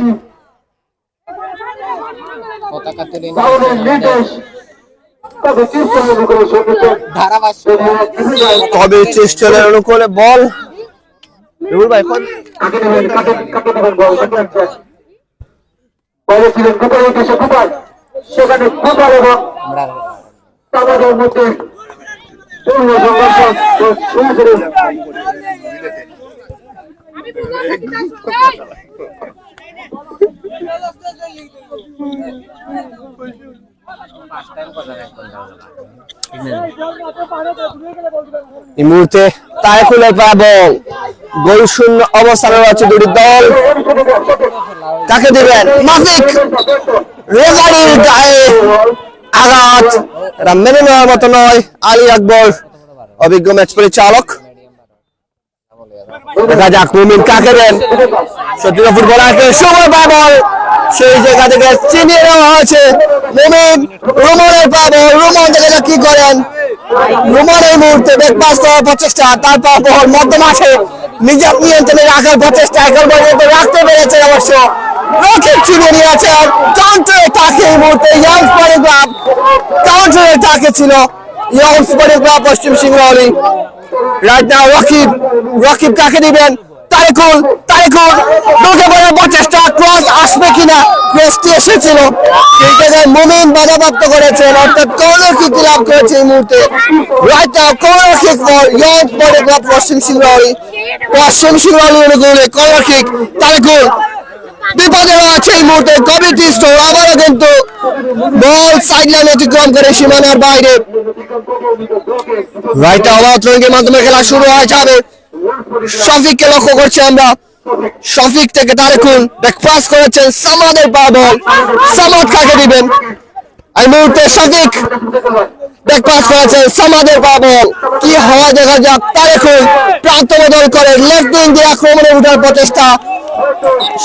কবে চেষ্টার অনুকূলে বল সেখানে গোপাল এবং তাদের মধ্যে পূর্ণ সংঘর্ষ এই মুহূর্তে তারেকুলের পা বল গোল শূন্য অবস্থানে রয়েছে দুটি দল কাকে দিবেন মাফিক রেফারির গায়ে আঘাত এটা মেনে নেওয়ার মতো নয় আলী আকবর অভিজ্ঞ ম্যাচ পরিচালক দেখা যাক মুমিন কাকে দেন সত্যি ফুটবলারকে সময় পা বল সেই জায়গা থেকে চিনিয়ে নেওয়া হয়েছে মুমিন রোমানের পা বল রোমান দেখা যাক কি করেন রোমান এই মুহূর্তে ব্যাক পাস করার প্রচেষ্টা তার পা বল মধ্য মাঠে নিজের নিয়ন্ত্রণে রাখার প্রচেষ্টা এখন পর্যন্ত রাখতে পেরেছে অবশ্য রকিব চিনিয়ে নিয়েছেন কাউন্টার তাকে এই মুহূর্তে ইয়ং স্পোর্টিং ক্লাব কাউন্টার তাকে ছিল ইয়ং স্পোর্টিং ক্লাব পশ্চিম সিংহলী রাইট নাও রকিব কাকে দিবেন তারেকুল ঢুকে পড়ার প্রচেষ্টা ক্রস আসবে কিনা ক্রসটি এসেছিল সেই জায়গায় মুমিন বাধাপ্রাপ্ত করেছেন অর্থাৎ কর্নার কিক লাভ করেছে এই মুহূর্তে right now corner kick for young sporting club পশ্চিম সিংহলী অনুকূলে কর্নার কিক তারেকুল বিপদে আছে এই মুহূর্তে কবির টিস্টল আবারও কিন্তু বল সাইডলাইন অতিক্রম করে সীমানার বাইরে রাইট আবার থ্রোয়িংয়ের মাধ্যমে খেলা শুরু হয়ে যাবে শফিককে লক্ষ্য করছি আমরা শফিক থেকে তারেকুল ব্যাক পাস করেছেন সামাদের পা বল সামাদ কাকে দিবেন এই মুহূর্তে শফিক ব্যাক পাস করেছেন সামাদের পা বল কি হওয়া দেখা যাক তারেকুল প্রান্ত বদল করে লেফট উইং দিয়ে আক্রমণে উঠার প্রচেষ্টা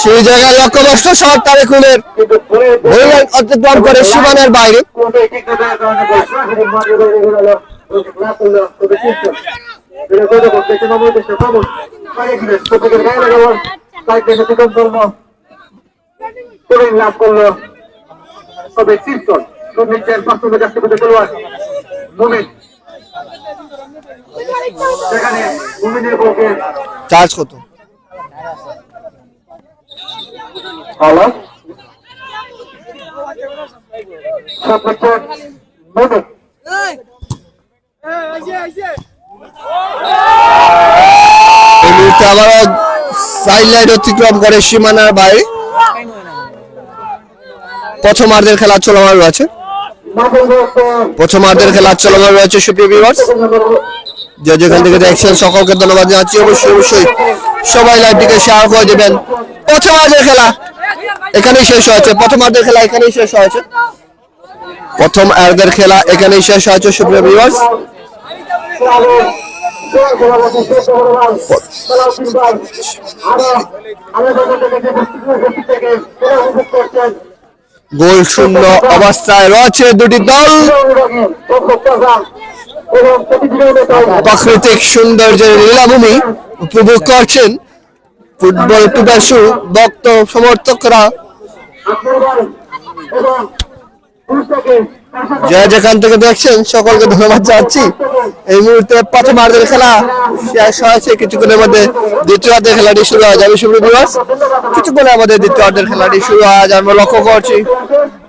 সেই জায়গায় লক্ষ্যভ্রষ্ট শট তারেকুলের অতিক্রম করে সীমানার বাইরে ট্রেনিং লাভ করলো। তবে তিনজন সুমিতের বাস্তবে কাছে খেলোয়াড় মুমিন, সেখানে মুমিনের পক্ষে চার্জ কত? হলো সব ম্যাচের মুমিন এই মুহূর্তে আবারও সাইড লাইন অতিক্রম করে সীমানার বাইরে প্রথমার্ধের খেলা চলমান রয়েছে। প্রথমার্ধের খেলা চলমান রয়েছে সুপ্রিয় ভিউয়ার্স, যে যেখান থেকে দেখছেন সকলকে ধন্যবাদ জানাচ্ছি। অবশ্যই সবাই লাইভটিকে শেয়ার করে দেবেন। প্রথমার্ধের খেলা এখানেই শেষ হয়েছে। প্রথমার্ধের খেলা এখানেই শেষ হয়েছে। প্রথমার্ধের খেলা এখানেই শেষ হয়েছে সুপ্রিয় ভিউয়ার্স। গোল শূন্য অবস্থায় রয়েছে দুটি দল। প্রাকৃতিক সৌন্দর্যের লীলাভূমি উপভোগ করছেন ফুটবল পিপাসু ভক্ত সমর্থকরা। যে যেখান থেকে দেখছেন সকলকে ধন্যবাদ জানাচ্ছি। এই মুহূর্তে প্রথমার্ধের খেলা শেষ হয়েছে। কিছুক্ষণের মধ্যে দ্বিতীয়ার্ধের খেলাটি শুরু হয়ে যাবে সুপ্রিয় ভিউয়ার্স। কিছুক্ষণের মধ্যে দ্বিতীয়ার্ধের খেলাটি শুরু হয়ে যাবে। আমরা লক্ষ্য করছি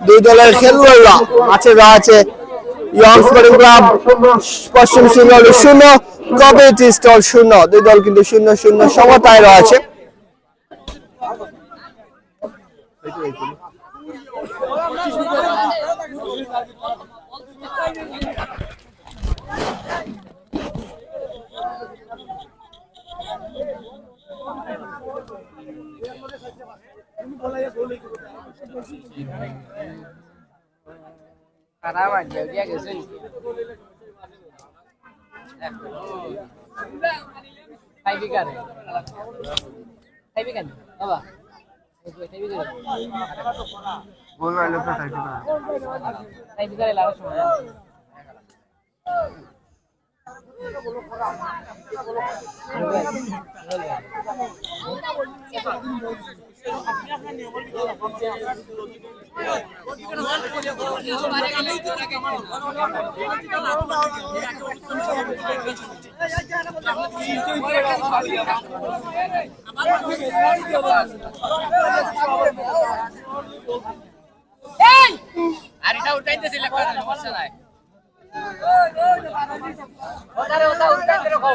দুই দলের খেলোয়াড়রা আছে ইয়ং স্পোর্টিং ক্লাব পশ্চিম সিঙ্গল 0, কমিউনিটি স্টল 0। দুই দল কিন্তু 0-0 সমতায় রয়েছে। খারাপ আইডিয়া দিয়া গেছেন খাইবি কারে বাবা খাইবি কারে লাগার সময় আর এটা উঠাইতেছিল সমস্যা নাই উঠাইতে রাখো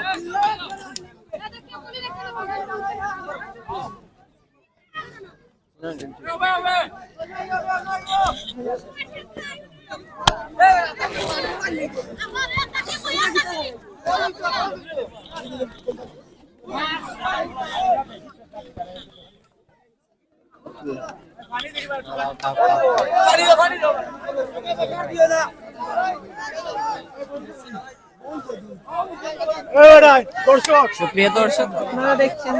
সুপ্রিয় দর্শক আপনারা দেখছেন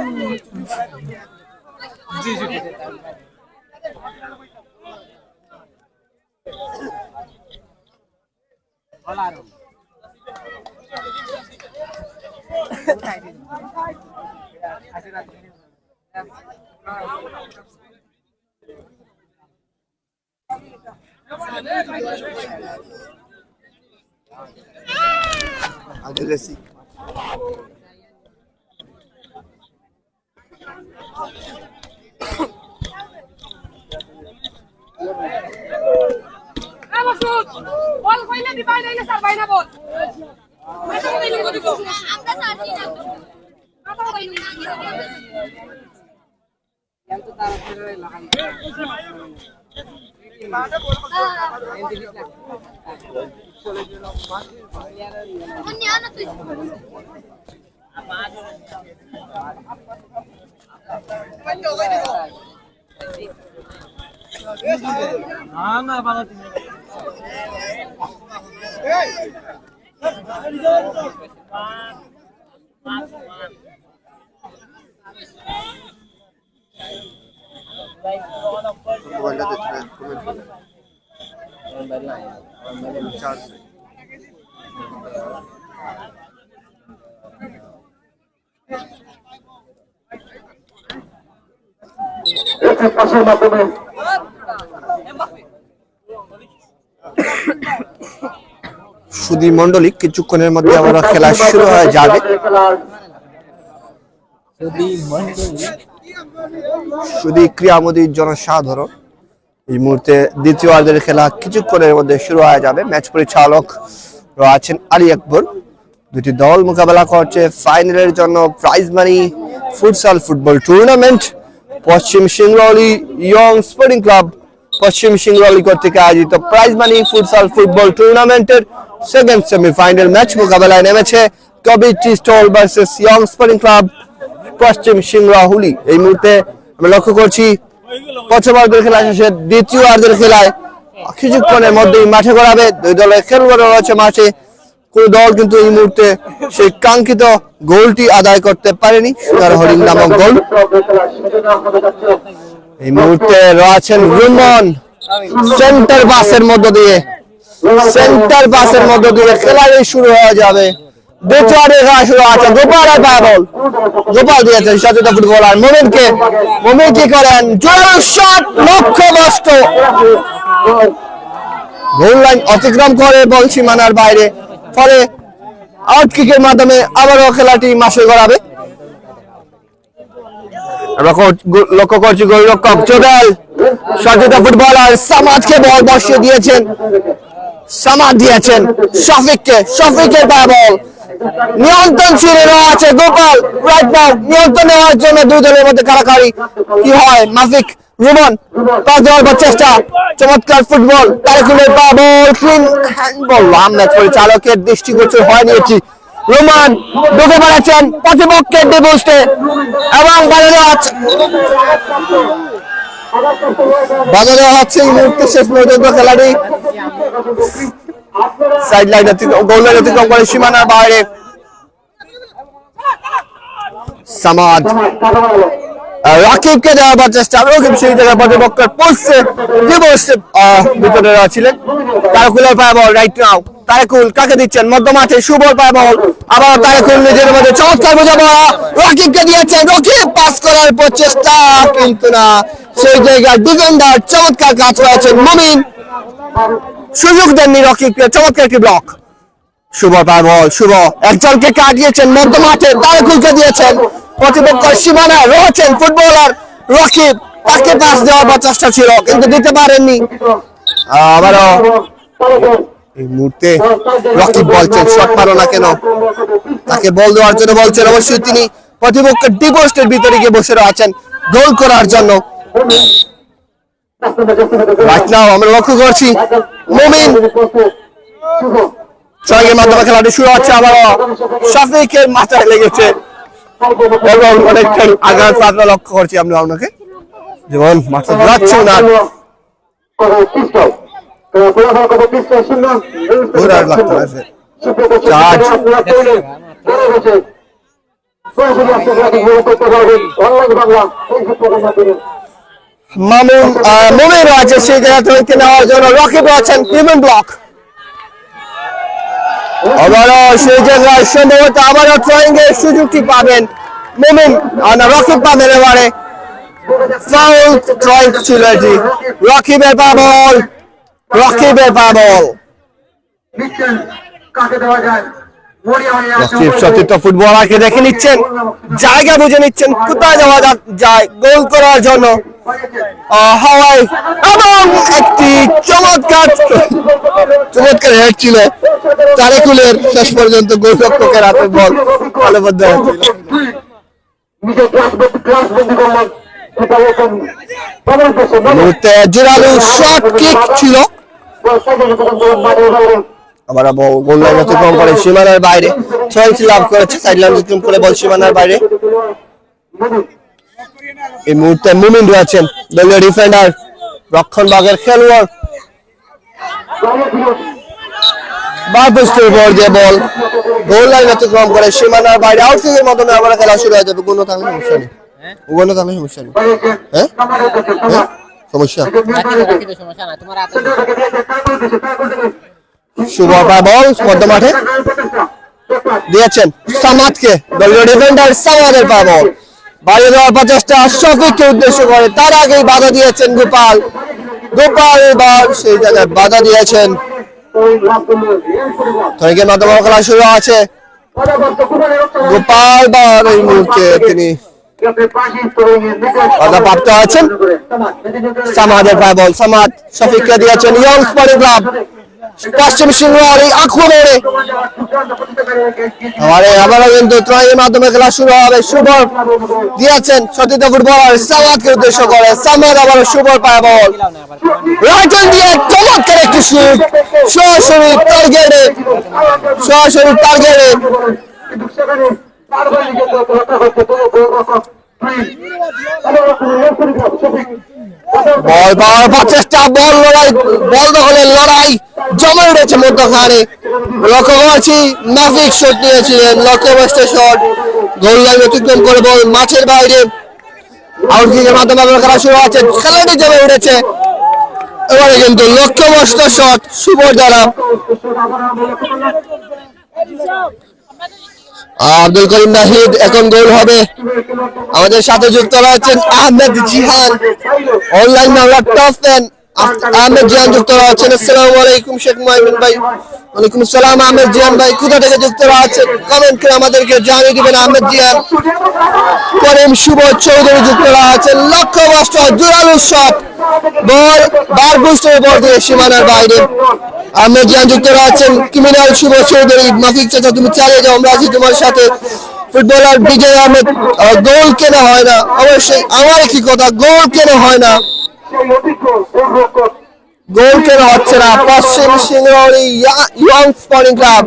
আগে গেছি বল কইলে দিবাই নাইলে স্যার বাইনা বল না বাবা পাশের মাধ্যমে সুধী মণ্ডলী কিছুক্ষণের মধ্যে আমরা খেলা শুরু হয়ে যাবে। সুধী ক্রীড়ামোদী জনসাধারণ এই মুহূর্তে দ্বিতীয়ার্ধের খেলা কিছুক্ষণের মধ্যে শুরু হয়ে যাবে। ম্যাচ পরিচালক আছেন আলী আকবর। দুটি দল মোকাবেলা করছে ফাইনালের জন্য prize money futsal football tournament. পশ্চিম সিংরৌলি ইয়ং স্পোর্টিং ক্লাব পশ্চিম সিংরৌলি কর্তৃক আয়োজিত প্রাইজ মানি ফুটসাল ফুটবল টুর্নামেন্টের সেকেন্ড সেমিফাইনাল ম্যাচ মোকাবেলায় নেমেছে কবিটি stall versus young sporting club পশ্চিম সিংরৌলি। এই মুহূর্তে আমরা লক্ষ্য করছি প্রথমার্ধের খেলা শেষে দ্বিতীয়ার্ধের খেলায় কিছুক্ষণের মধ্যেই মাঠে গড়াবে। দুই দলের খেলোয়াড় রয়েছে মাঠে। কোন দল কিন্তু এই মুহূর্তে সেই কাঙ্ক্ষিত গোলটি আদায় করতে পারেনি, সোনার হরিণ নামক গোল। এই মুহূর্তে রয়েছেন রুমন সেন্টার পাসের মধ্য দিয়ে খেলা শুরু হয়ে যাবে। দ্বিতীয়ার্ধের খেলা শুরু আছে। গোপালের পায় বল, গোপাল দিয়েছেন সচেতন ফুটবলার মোমিন কি করেন, জোরালো শট, লক্ষ্যভ্রষ্ট। গোল লাইন অতিক্রম করে বল সীমানার বাইরে, ফলে আউট কিকের মাধ্যমে আবারও খেলাটি মাঠে গড়াবে। লক্ষ্য করছি গোলরক্ষক জোদাল সচেতন ফুটবলার সামাদকে বল বসিয়ে দিয়েছেন। সামাদ দিয়েছেন শফিকের পায় বল, নিয়ন্ত্রণ ছিঁড়ে নেওয়া আছে গোপাল। রাইট নাও নিয়ন্ত্রণ নেওয়ার জন্য দুই দলের মধ্যে কারাকারি কি হয়। মাফিক রুমন পাস দেওয়ার চেষ্টা, চমৎকার ফুটবল, তারেকুলের পা বল, ক্লিন হ্যান্ডবল। ম্যাচ পরিচালকের দৃষ্টিগোচর হয়নি এটি। রুমন ঢুকে পড়েছেন প্রতিপক্ষের ডিপোস্টে এবং বাধা দেওয়া হচ্ছে এই মুহূর্তে শেষ পর্যন্ত খেলাটি সাইড লাইন গোল লাইন অতিক্রম করে সীমানার বাইরে। সামাদ রাকিবকে দেওয়ার চেষ্টা, রাকিব সেই জায়গায় প্রতিপক্ষের পোস্টে ভিতরে ছিলেন। তারেকুলের পায় বল, রাইট নাও তারেকুল কাকে দিচ্ছেন, মধ্যমাঠে শুভর পায় বল, আবার তারেকুল নিজের মধ্যে চমৎকার বোঝাপড়া, রাকিবকে দিয়েছেন, রাকিব পাস করার প্রচেষ্টা কিন্তু না, সেই জায়গায় ডিফেন্ডার চমৎকার কাজ করেছেন মুমিন, সুযোগ দেননি রাকিবকে, চমৎকার একটি ব্লক। শুভ পায় বল, শুভ একজনকে কাটিয়েছেন মধ্যমাঠে, তারেকুলকে দিয়েছেন, প্রতিপক্ষ সীমানায় রয়েছেন ফুটবলার রাকিব, তাকে পাস দেওয়ার চেষ্টা ছিল কিন্তু দিতে পারেননি। আবারও এই মুহূর্তে রাকিব বলছেন শট মারো না কেন, তাকে বল দেওয়ার জন্য বলছেন। অবশ্যই তিনি প্রতিপক্ষের ডিপোস্টের ভিতরে গিয়ে বসে আছেন গোল করার জন্য। আমরা লক্ষ্য করছি মুমিন সঙ্গের মাধ্যমে খেলাটি শুরু হচ্ছে। আবারও শফিকের মাথায় লেগেছে এবং অনেকটাই আঘাত পাতলা লক্ষ্য করছি আমরা আপনাকে, যেমন মাথা যাচ্ছে না মুমিন আছে সেই জায়গা থেকে নেওয়ার জন্য রাকিব আছেন প্রিমিয়াম ব্লক। আবারও সেই জায়গায় সম্ভবত আবারও ট্রয়িং এর সুযোগটি পাবেন মুমিন, রাকিব পাবেন এবারে। ফাউল ট্রয়িং ছিল এটি, রাকিবের পা বল, রাকিব সতীর্থ ফুটবলারকে দেখে নিচ্ছেন, জায়গা বুঝে নিচ্ছেন কোথায় যাওয়া যায় গোল করার জন্য। হাওয়াই এবং একটি চমৎকার হেড ছিল তারেকুলের, শেষ পর্যন্ত গোলরক্ষকের হাতে বল তালেবদ্ধ হয়েছিল। জোরালো শর্ট কিক ছিল, আবার গোল লাইন অতিক্রম করে সীমানার বাইরে, ছয় লাভ করেছে, সাইড লাইন অতিক্রম করে বল সীমানার বাইরে। এই মুহূর্তে মুমিন রয়েছেন দলীয় ডিফেন্ডার রক্ষণ ভাগের খেলোয়াড়, বল গোল লাইন অতিক্রম করে সীমানার বাইরে, আউটকিকের মাধ্যমে আবার খেলা শুরু হয়ে যাবে। কোনো থাকলে সমস্যা নেই, হ্যাঁ সমস্যা শুভ বল মধ্যমাঠে দিয়েছেন সামাদকে, দলীয় ডিফেন্ডার সামাদের পা বল বাইরে দেওয়ার প্রচেষ্টা শফিককে উদ্দেশ্য করে, তার আগেই বাধা দিয়েছেন গোপাল এবার সেই জায়গায় বাধা দিয়েছেন ওই লাভ করলো রিয়াংস পরিবার তনিকের মাধ্যমে খেলা শুরু আছে গোপাল বার এই মুহূর্তে তিনি বাধাপ্রাপ্ত আছেন। সামাদের পায় বল, সামাদ শফিককে দিয়েছেন ইয়ং স্পোর্টিং ক্লাব পশ্চিম সিংহর এই আক্রমণে আবারও কিন্তু ত্রয়ের মাধ্যমে খেলা শুরু হবে। শুভর দিয়েছেন সতীর্থ ফুটবলার সামাদকে উদ্দেশ্য করে, সামাদ আবারও শুভর পায় বল, রাইট হ্যান্ড দিয়ে চমৎকার একটি শুট, সরাসরি টার্গেটে বল পাওয়ার প্রচেষ্টা, বল লড়াই, বল দখলের লড়াই জমে উঠেছে মধ্যখানে। লক্ষ্য করছি নাফিক শট নিয়েছিলেন, লক্ষ্যভ্রষ্ট শট, গোল লাইন অতিক্রম করে বল মাঠের বাইরে। আউটকিকের মাধ্যমে খেলা শুরু আছে, খেলাটি জমে উঠেছে। এবারে কিন্তু লক্ষ্যভ্রষ্ট শট শুভর দ্বারা। আব্দুল করিম নাহিদ এখন গোল হবে। আমাদের সাথে যুক্ত রয়েছেন Ahmed Jihan, online Bangla top fan Ahmed Jihan যুক্ত রয়েছেন। আসসালামু আলাইকুম শেখ মুআমিন ভাই। ওয়ালাইকুম আসসালাম আহমেদ জিহান ভাই, কোথা থেকে যুক্ত রয়েছেন কমেন্ট করে আমাদেরকে জানিয়ে দিবেন। আহমেদ জিহান, করিম শুভ চৌধুরী যুক্ত রয়েছেন, লক্ষ্যভ্রষ্ট জোরালো শট, বল বারগুস্টের বল দিয়ে সীমানার বাইরে। আহমেদ জিহান যুক্ত রয়েছেন, ক্রিমিনাল শুভ চৌধুরী, মাফিক চাচা তুমি চালিয়ে যাও, আমরা আছি তোমার সাথে। ফুটবলার বিজয় আহমেদ, গোল কেন হয় না? অবশ্যই আমার কি কথা, গোল কেন হয় না, গোল কেন হচ্ছে না? পশ্চিম সিংহরি ইয়ং স্পোর্টিং ক্লাব,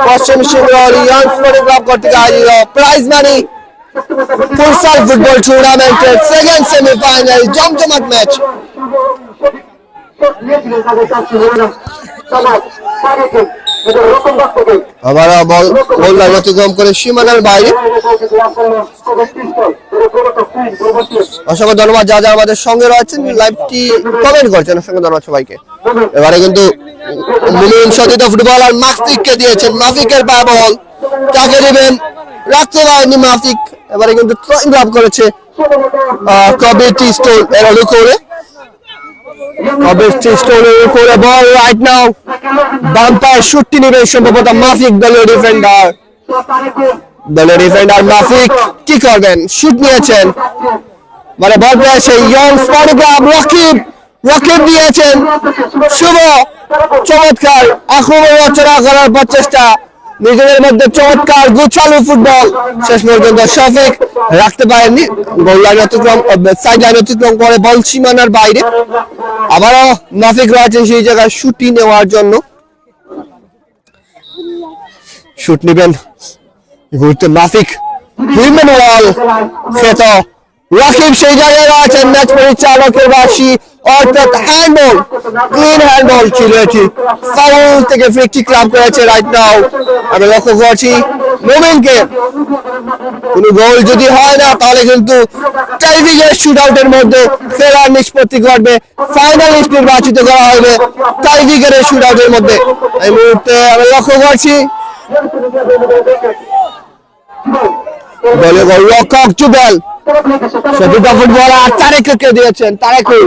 পশ্চিম সিংহরি ইয়ং স্পোর্টিং ক্লাব কর্তৃক আয়োজিত প্রাইজ মানি ফুটসাল ফুটবল টুর্নামেন্টের সেকেন্ড সেমিফাইনাল জমজমাট ম্যাচ। আবারও বল গোল অতিক্রম করে সীমানার বাইরে। অসংখ্য ধন্যবাদ যা আমাদের সঙ্গে রয়েছেন, লাইভটি কমেন্ট করছেন, অসংখ্য ধন্যবাদ সবাইকে। এবারে কিন্তু মুমিন সতীর্থ ফুটবলার মাফিককে দিয়েছেন, মাফিকের পায় বল, তাকে দিবেন, রাখতে পারেনি মাফিক। এবারে কিন্তু থ্রোইং লাভ করেছে কবিটি স্টোন এর করে বল রাইট নাও বাম পায়ে শুটটি নেবে সম্ভবত মাফিক। দলীয় ডিফেন্ডার মাফিক কি করবেন, শুট নিয়েছেন, মানে বল পেয়েছে ইয়ং স্পোর্টিং ক্লাব। রকিব দিয়েছেন, শুভ চমৎকার আক্রমণ রচনা করার প্রচেষ্টা, নিজেদের মধ্যে চমৎকার গুছালো ফুটবল, শেষ পর্যন্ত শফিক রাখতে পারেননি। গোল লাইন অতিক্রম, সাইড লাইন অতিক্রম করে বল সীমানার বাইরে। আবারও মাফিক রয়েছে সেই জায়গায় শুটি নেওয়ার জন্য, শুট নেবেন মাফিক। হিউম্যান ওয়াল খেত রাকিব সেই জায়গায় রয়েছেন, ম্যাচ পরিচালকের বাসী অর্থাৎ হ্যান্ডবল, ক্লিন হ্যান্ডবল ছিল এটি, ফাউল থেকে ফ্রি কিক লাভ করেছে রাইট নাও। আমি লক্ষ্য করছি মুমিনকে, কোনো গোল যদি হয় না তাহলে কিন্তু টাইব্রেকার শুট আউটের মধ্যে ফেরার নিষ্পত্তি ঘটবে, ফাইনালিস্ট নির্বাচিত করা হবে টাইব্রেকারের শুট আউটের মধ্যে। এই মুহূর্তে আমি লক্ষ্য করছি দলীয় গোলরক্ষক জুবেল সতীর্থ ফুটবলার তারেককে দিয়েছেন, তারেকুল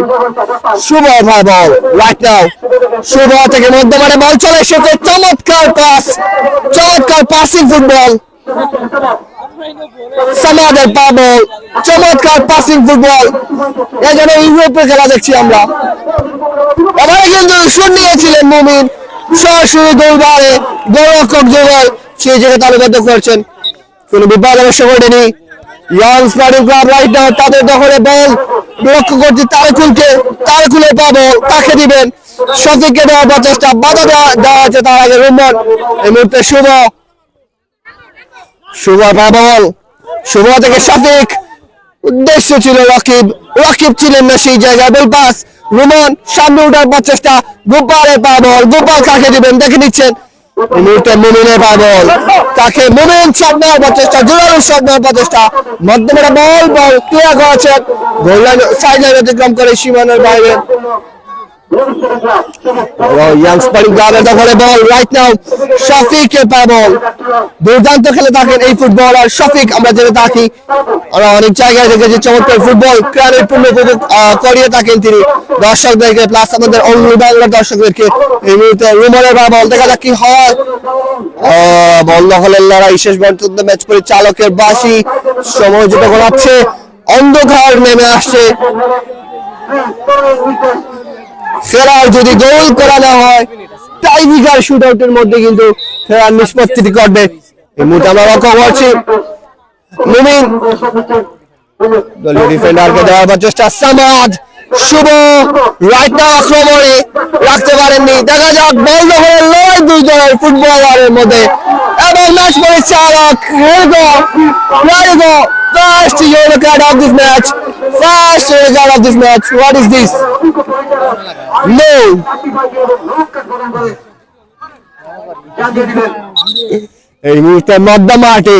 শুভ ভাই বল রাইট নাও, শুভ থেকে মধ্যমানে বল চলে এসেছে, চমৎকার পাসিং ফুটবল, সামাদের পা বল, চমৎকার পাসিং ফুটবল, এই জন্য ইউরোপের খেলা দেখছি আমরা। এবারে কিন্তু শুট নিয়েছিলেন মুমিন, সরাসরি গোলবারে গোলরক্ষক জুবেল সেই জায়গায় তালিবদ্ধ করছেন, কোন বিপদ অবশ্য ঘটেনি। Young sporting club right now তাদের দখলে বল, লক্ষ্য করছি তারেকুলের পা বল, তাকে দিবেন, শফিককে দেওয়ার প্রচেষ্টা, বাধা দেওয়া আছে তার আগে রুমন। এই মুহূর্তে শুভ পা বল, শুভ থেকে শফিক, উদ্দেশ্য ছিল রকিব ছিলেন না সেই জায়গায়, বল পাস রুমন, সামনে উঠার প্রচেষ্টা, গোপালের পা বল, গোপাল কাকে দিবেন দেখে নিচ্ছেন। এই মুহূর্তে মুমিনের পা বল, তাকে মুমিন শট নেওয়ার প্রচেষ্টা, জোরালো শট নেওয়ার প্রচেষ্টা, মধ্যমানে বল ক্লিয়ার করেছেন, গোল লাইন সাইড লাইন অতিক্রম করে সীমানার বাইরে। ইয়াং স্পোর্টিং ক্লাবের দখলে বল রাইট নাও শফিকের পায় বল দুর্দান্ত খেলে থাকেন এই ফুটবলার শফিক আমরা জেনে থাকি আমরা অনেক জায়গায় দেখেছি চমৎকার ফুটবল ক্রীড়ার পূর্ণ উপভোগ করিয়ে থাকেন তিনি দর্শকদেরকে প্লাস আমাদের অন্য বাংলার দর্শকদেরকে এই মুহূর্তে রুমনের পায় বল দেখা যাক কি হয় বল দখলের লড়াই শেষ পর্যন্ত ম্যাচ পরিচালকের বাঁশি সময়োজিত করাচ্ছে অন্ধকার নেমে আসছে ফেরার যদি গোল করা না হয় টাইব্রেকার শুট আউটের মধ্যে কিন্তু ফেরার নিষ্পত্তিটি করবে এই মুহূর্তে আমরা লক্ষ্য করছি মুমিন দলীয় ডিফেন্ডারকে দেওয়ার চেষ্টা সামাদ শুভ রাইট নাও আক্রমণে রাখতে পারেননি দেখা যাক বল দখলের লড়াই দুই দলের ফুটবলারের মধ্যে এবং ম্যাচ পরিচালক first yellow card of this match. First yellow card of this match. What is this? No. এই মুহূর্তে মধ্যা মাঠে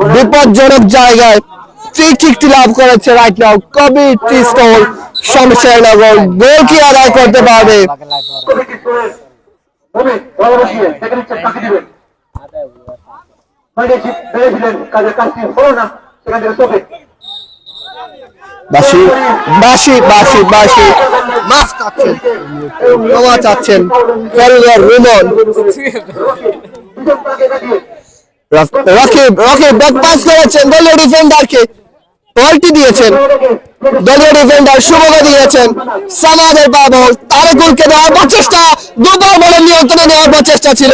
বিপজ্জনক জায়গায় ফ্রি কিকটি লাভ করেছে রাইট নাও কবি টিস্টল শমশেরনগর গোল কি আদায় করতে পারবে বাসি বাসি বাসি বাসি মাফ চাচ্ছেন ক্ষমা চাচ্ছেন খেলোয়াড় রুমন রকিব রকিব ব্যাক পাস করেছেন দলীয় ডিফেন্ডারকে বলটি দিয়েছেন দলীয় ডিফেন্ডার শুভকে দিয়েছেন সামাদের পা বল তারেকুলকে দেওয়ার প্রচেষ্টা দুবার বলের নিয়ন্ত্রণে নেওয়ার প্রচেষ্টা ছিল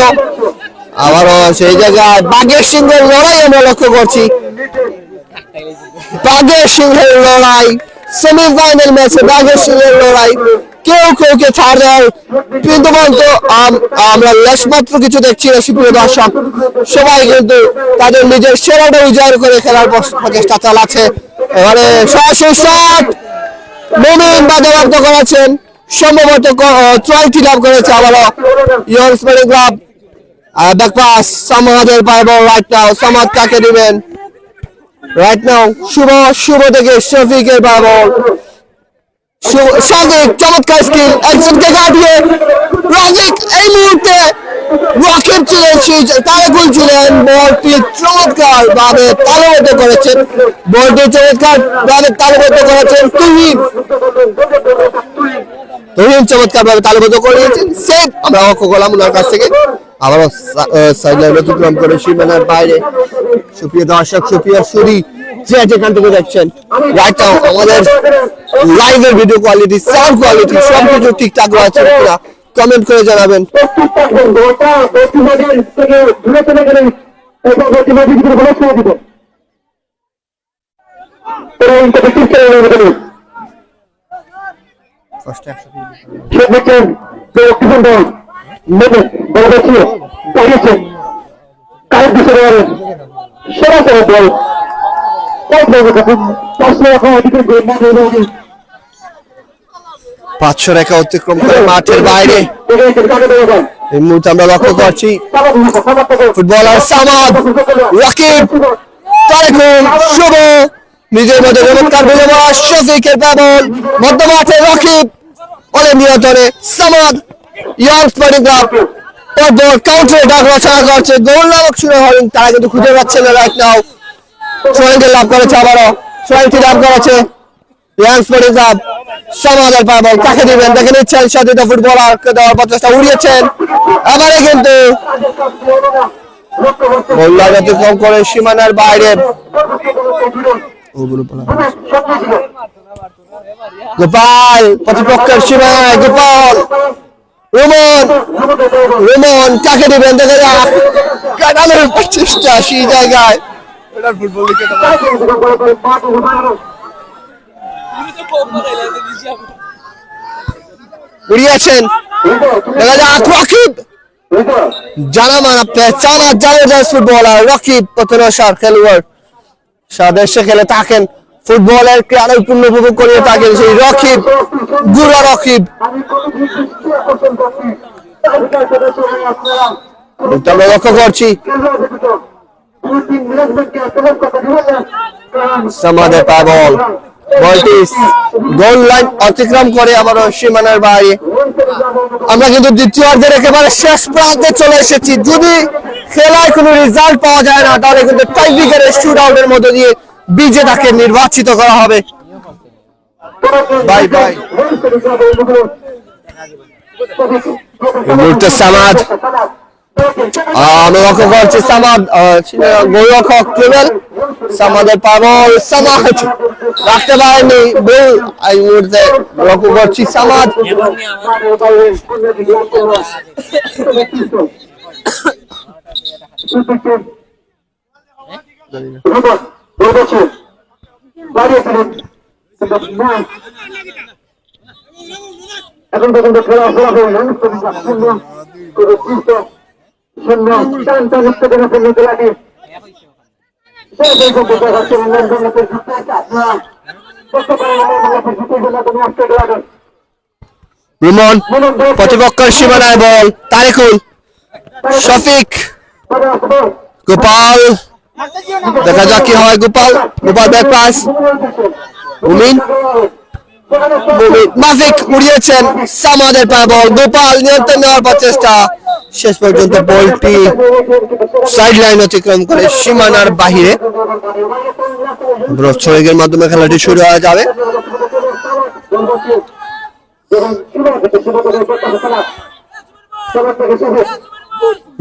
আবারও সেই জায়গায় বাঘের সিংহের লড়াই আমরা লক্ষ্য করছি বাঘের সিংহের লড়াই সেমিফাইনাল ম্যাচে বাঘের সিংহের লড়াই কেউ কেউকে ছাড় দেওয়ার কিন্তু আমরা লেশমাত্র কিছু দেখছি না সুপ্রিয় দর্শক সবাই কিন্তু তাদের নিজের সেরাটা উজাড় করে খেলার প্রচেষ্টা চালাচ্ছে এবারে সরাসরি শট মুমিন বাধাপ্রাপ্ত করেছেন সম্ভবত ট্রয়টি লাভ করেছে আবারও young sporting club back pass সামাদের পায় বল রাইট নাও সামাদ কাকে দিবেন রাইট নাও শুভ থেকে শফিকের পায় বল সাদিক চমৎকার স্কিল একজনকে কাটিয়ে রাজিক এই মুহূর্তে রকিব ছিলেন তারেকুল ছিলেন বলটি চমৎকার ভাবে তালবদ্ধ করেছেন বলটি চমৎকার ভাবে তালবদ্ধ করেছেন তুহিন চমৎকার ভাবে তালবদ্ধ করেছেন সেভ আমরা লক্ষ্য করলাম ওনার কাছ থেকে আবারও সাইডলাইন অতিক্রম করে সীমানার বাইরে সুপ্রিয় দর্শক সুপ্রিয় সুরি যে যেখান থেকে দেখছেন রাইট নাও আমাদের লাইভের ভিডিও কোয়ালিটি সাউন্ড কোয়ালিটি সবকিছু ঠিকঠাক রয়েছে কিনা কমেন্ট করে জানাবেন পাঁচশো রেখা অতিক্রম করে মাঠের বাইরে এই মুহূর্তে আমরা লক্ষ্য করছি ফুটবলার সামাদ রকিব তারেকুল শুভ নিজের মধ্যে চমৎকার ভেঙে পড়া শফিকের বল মধ্য মাঠে রকিব অনেক নিয়ন্ত্রণে সামাদ ইয়ং স্পোর্টিং ক্লাব পরপর কাউন্টারে ডাক রচনা করছে গোল নামক শুরু হলেন তারা কিন্তু খুঁজে পাচ্ছে না রাইট নাও সোহেলকে লাভ করেছে আবারও সোহেলকে লাভ করেছে ইয়াং স্পোর্টিং ক্লাব সমাদের পায় বল কাকে দিবেন দেখে নিচ্ছেন সতীর্থ ফুটবলারকে দেওয়ার প্রচেষ্টা উড়িয়েছেন এবারে কিন্তু গোললাইন অতিক্রম করে সীমানার বাইরে গোপাল প্রতিপক্ষের সীমানায় গোপাল রুমন কাকে দিবেন দেখে যাক কাটানোর প্রচেষ্টা সেই জায়গায় উড়িয়েছেন দেখা যাক রকিব জানা মানা পেচানা জায়গায় ফুটবলার রকিব প্রতিরক্ষার খেলোয়াড় স্বদেশে খেলে থাকেন ফুটবলের ক্রীড়ার পূর্ণ উপভোগ করিয়ে থাকেন সেই রকিব গুড়া রকিব আমরা লক্ষ্য করছি সামাদের পায় বল বলটি গোল লাইন অতিক্রম করে আবারও সীমানার বাইরে আমরা কিন্তু দ্বিতীয়ার্ধের একেবারে শেষ প্রান্তে চলে এসেছি। যদি খেলায় কোনো রেজাল্ট পাওয়া যায় না তাহলে কিন্তু টাইব্রেকারের শুট আউটের মধ্যে দিয়ে বিজেতাকে নির্বাচিত করা হবে। Bye bye. এই মুহূর্তে সামাদ, আমি লক্ষ্য করছি সামাদ গোলরক্ষক কেবল সামাদের পাগল সামাদ রাখতে পারেনি বল। এই মুহূর্তে লক্ষ্য করছি সামাদ এখন পর্যন্ত খেলা ফলাফল শূন্য খেলাটি রুমন প্রতিপক্ষের সীমানায় বল, তারিকুল, শফিক, গোপাল, দেখা যাক কি হয়। গোপাল ব্যাক পাস, মুমিন মাফিক উড়িয়েছেন সামাদের পায়ে বল। গোপাল নিয়ন্ত্রণ নেওয়ার চেষ্টা, শেষ পর্যন্ত বলটি সাইড লাইন অতিক্রম করে সীমানার বাহিরে। ব্রোচ্ছরের মাধ্যমে খেলাটি শুরু হয়ে যাবে।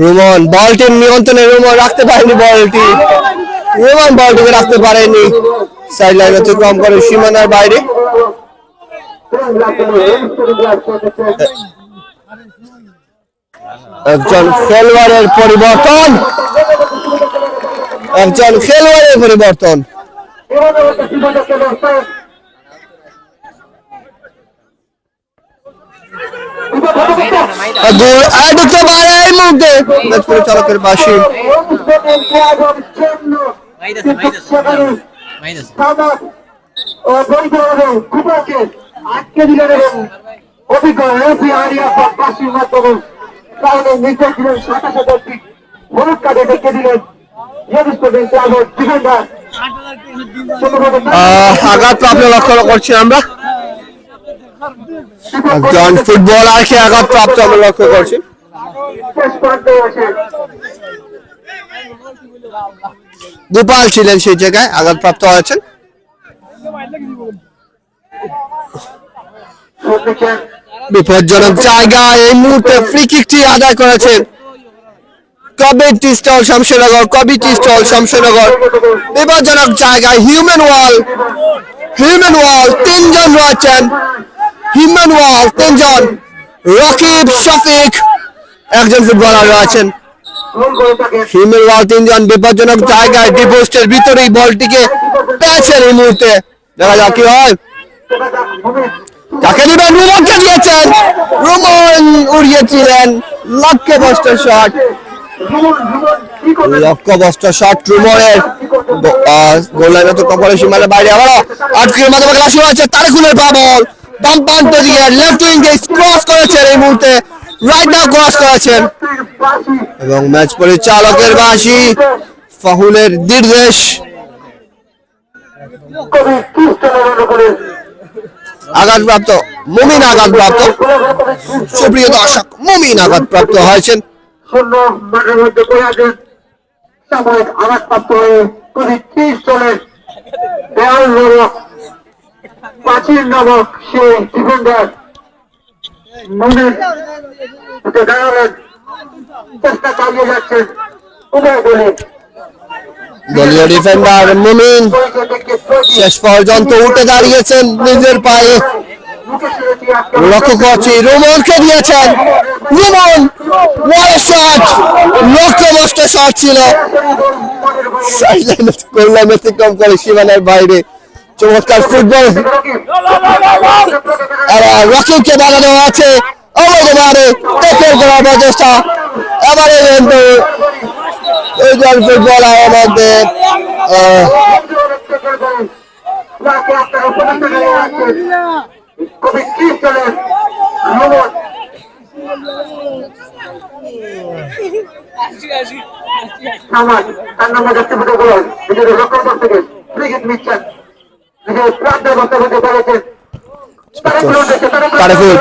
রোমান বলটি নিয়ন্ত্রণে, রোমান রাখতে পারেনি বলটি, রোমান বলটিকে রাখতে পারেনি, সাইড লাইন অতিক্রম করে সীমানার বাইরে। একজন খেলোয়াড়ের পরিবর্তন, ঢুকতে পারে এই মুহূর্তে পরিচালকের বাসী। আটকে দিলেন এবং অভিজ্ঞ বাসীর মাধ্যমে তাহলে নিচে ছিলেন সাথে সাথে হলুদ কার্ডে দেখে দিলেন আঘাতপ্রাপ্ত লক্ষ্য করছি আমরা, একজন ফুটবলারকে আঘাতপ্রাপ্ত আমরা লক্ষ্য করছি। গোপাল ছিলেন সেই জায়গায়, আঘাতপ্রাপ্ত হয়েছেন। বিপজ্জনক জায়গায় এই মুহূর্তে ফ্রি কিকটি আদায় করেছেন কবিটি স্টল শামসুরনগর। বিপজ্জনক জায়গায় হিউম্যান ওয়াল, তিনজন রয়েছেন, তিনজন, রকিব, শফিক, একজন ফুটবলার রয়েছেন। হিউম্যান ওয়াল তিনজন বিপজ্জনক জায়গায় ডিপোস্টের ভিতরেই বলটিকে পেয়েছেন। এই মুহূর্তে দেখা যাক কি হয়। তাকে দিবেন, রুমনকে দিয়েছেন, রুমন উড়িয়েছিলেন লক্ষ্যভ্রষ্ট শট রুমনের গোল লাইন অতিক্রম করে সীমানার বাইরে। আবারও আটকের মাধ্যমে খেলা শুরু হয়েছে। তারিকুলের পা বল বাম প্রান্ত দিয়ে লেফট উইং দিয়ে ক্রস করেছেন, এই মুহূর্তে রাইট নাও ক্রস করেছেন এবং ম্যাচ পরিচালকের বাঁশি, ফাউলের নির্দেশ। আঘাতপ্রাপ্ত মুমিন, সুপ্রিয় দর্শক, মুমিন আঘাতপ্রাপ্ত হয়েছেন। শূন্য মাঠের মধ্যে পড়ে আছেন, সাময়িক আঘাতপ্রাপ্ত হয়ে কবি 30 চলের দেয়াল প্রাচীর নামক সেই ডিফেন্ডার মনে চেষ্টা চালিয়ে যাচ্ছেন উভয় দলে। দলীয় ডিফেন্ডার মুমিন শেষ পর্যন্ত উঠে দাঁড়িয়েছেন নিজের পায়ে। লক্ষ্য করছি রোমনকে দিয়েছেন, রোমন লক্ষ্যভ্রষ্ট শট ছিল, অতিক্রম করে সীমানার বাইরে। চমৎকার ফুটবল, রকিবকে বাধা দেওয়া আছে, অবৈধভাবে ট্যাকল করার প্রচেষ্টা। এবারে কিন্তু দুইজন ফুটবলারের মধ্যে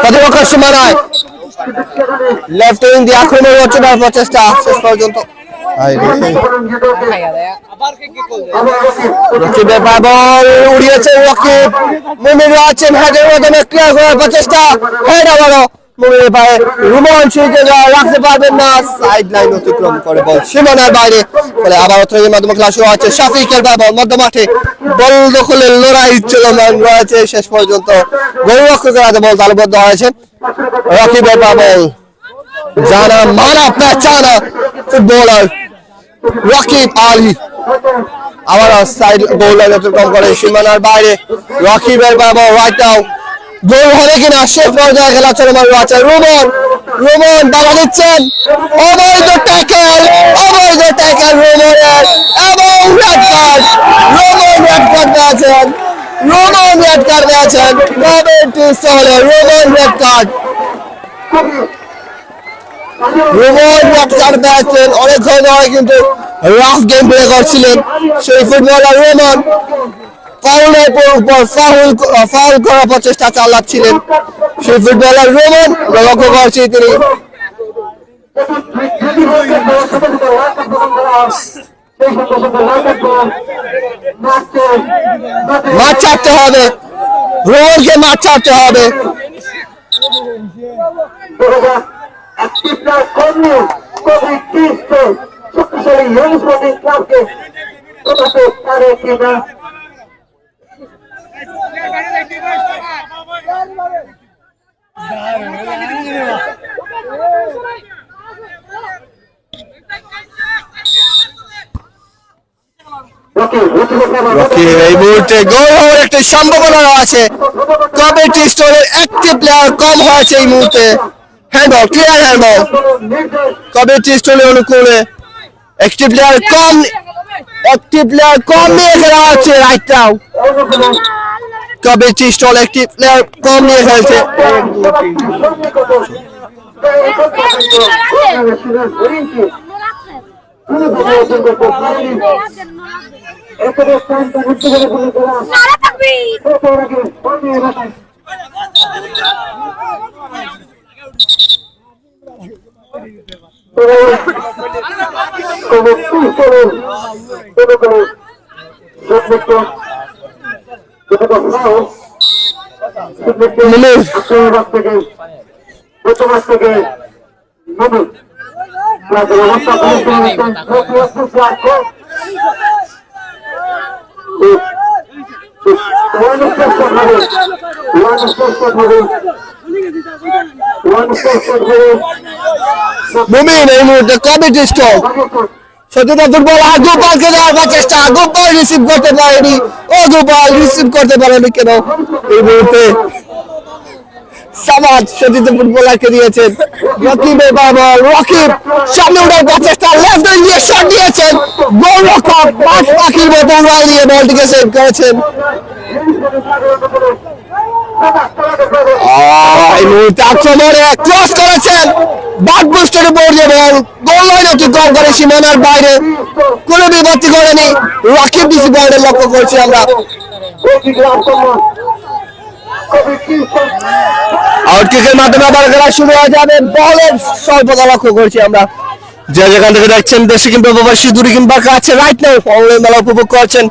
প্রতিপক্ষের সীমানায় লেফট উইং দিয়ে আক্রমণ হচ্ছে তার প্রচেষ্টা শেষ পর্যন্ত রকিবের বল উড়িয়েছে রকিব মুমিন আছেন হেডের মাধ্যমে ক্লিয়ার করার প্রচেষ্টা হেড আবারও মুমিনের পায়ে রুমন সুইকে রাখতে পারবেন না সাইড লাইন অতিক্রম করে বল সীমানার বাইরে ফলে আবার থ্রোয়ের মাধ্যমে খেলা শুরু হচ্ছে শাফিকের বল মধ্য মাঠে বল দখলের লড়াই চলমান রয়েছে শেষ পর্যন্ত গোলরক্ষকের হাতে বল তালুবদ্ধ হয়েছে রকিবের বল জানা মানা পেচানা ফুটবলার রকিব আলী আবার সাইড গোল লাইন অতিক্রম করে সীমানার বাইরে রকিবের বল রাইট নাও গোল হবে কিনা শেষ পর্যায়ে খেলা চলমান রয়েছে রোমন বাধা দিচ্ছেন অবৈধ ট্যাকেল রোমনের এবং red card Roman red card পেয়েছেন কমেন্ট্রি স্টলে রোমন রেড কার্ড পেয়েছেন অনেকক্ষণ ধরে কিন্তু রাফ গেম প্লে করছিলেন সেই ফুটবলার রোমন ফাউলের উপর ফাউল করার প্রচেষ্টা চালাচ্ছিলেন সেই ফুটবলার রোমন লক্ষ্য করছি তিনি মাঠ ছাড়তে হবে রোমনকে মাঠ ছাড়তে হবে এই মুহূর্তে গোল হওয়ার একটা সম্ভাবনা আছে কমেন্ট্রি স্টোরের একটি প্লেয়ার কম হয়েছে এই মুহূর্তে হ্যান্ডবল ক্লিয়ার হ্যান্ডবল কমেন্ট্রি স্টোরের অনুকূলে একটি প্লেয়ার কম নিয়ে খেলা হচ্ছে রাইট নাও কমেন্ট্রি স্টোর একটি প্লেয়ার কম নিয়ে খেলছে মুমিন এই মুহূর্তে কমিটি স্টল সচেতন ফুটবল গোপালকে দেওয়ার চেষ্টা গোপাল রিসিভ করতে পারেনি গোপাল রিসিভ করতে পারেনি কেন এই মুহূর্তে সমাজ সচেতন ফুটবলারকে দিয়েছেন রকিবের বল রকিব সামনে ওঠার প্রচেষ্টা লেফট উইং দিয়ে শট দিয়েছেন গোলরক্ষক পাঁচ পাখির মতো উড়াল দিয়ে বলটিকে সেভ করেছেন এই মুহূর্তে আক্রমণে ক্রস করেছেন বাট পোস্টের উপর যে বল গোল লাইন অতিক্রম করে সীমানার বাইরে কোনো বিপত্তি করেনি রকিব ডিসি বলের লক্ষ্য করছি আমরা আউটকিকের মাধ্যমে আবার খেলা শুরু হয়ে যাবে বলের স্বল্পতা লক্ষ্য করছি আমরা যে যেখান থেকে দেখছেন দেশে কিংবা প্রবাসী দূরে কিংবা কাছে রাইট নাও অনলাইন মেলা উপভোগ করছেন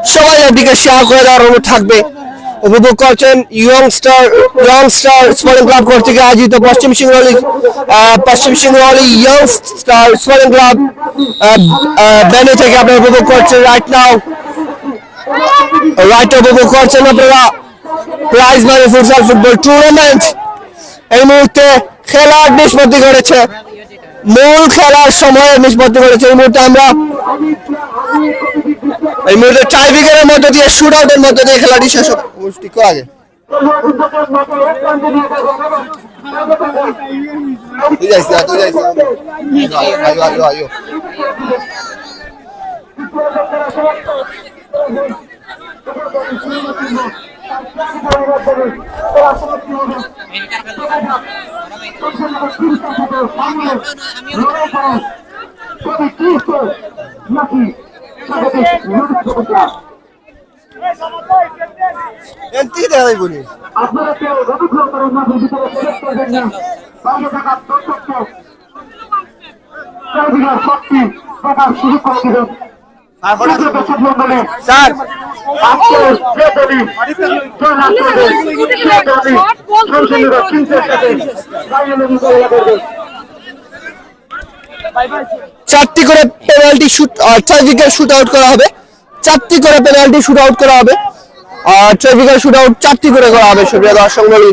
সবাই এদিকে শেয়ার করে দেওয়ার অনুরোধ থাকবে উপভোগ করছেন ইয়ং স্টার স্পোর্টিং ক্লাব কর্তৃক আয়োজিত পশ্চিম সিংহলী ইয়ং স্টার স্পোর্টিং ক্লাব ব্যানে থেকে আপনারা উপভোগ করছেন রাইট উপভোগ করছেন আপনারা prize money futsal football tournament এই মুহূর্তে খেলার নিষ্পত্তি করেছে মূল খেলার সময়ের নিষ্পত্তি করেছে এই মুহূর্তে টাই ব্রেকারের মধ্য দিয়ে শুট আউটের মধ্য দিয়ে খেলাটি শেষ হবে আগে বাইরে থাকা প্রত্যেককে চারিদিকের শক্তি প্রকাশ শুরু করে দিলেন। দর্শক মন্ডলী, স্যার আজকের যে দলই জয়লাভ করবে সে দলই সংসদীয় কিংসের সাথে ফাইনালে মোকাবেলা করবে। চারটি করে পেনাল্টি শুট ট্রাইভিকাল শুট আউট করা হবে, চারটি করে পেনাল্টি শুট আউট করা হবে, আর ট্রাইভিকাল শুট আউট চারটি করে করা হবে। সুপ্রিয় দর্শক মণ্ডলী,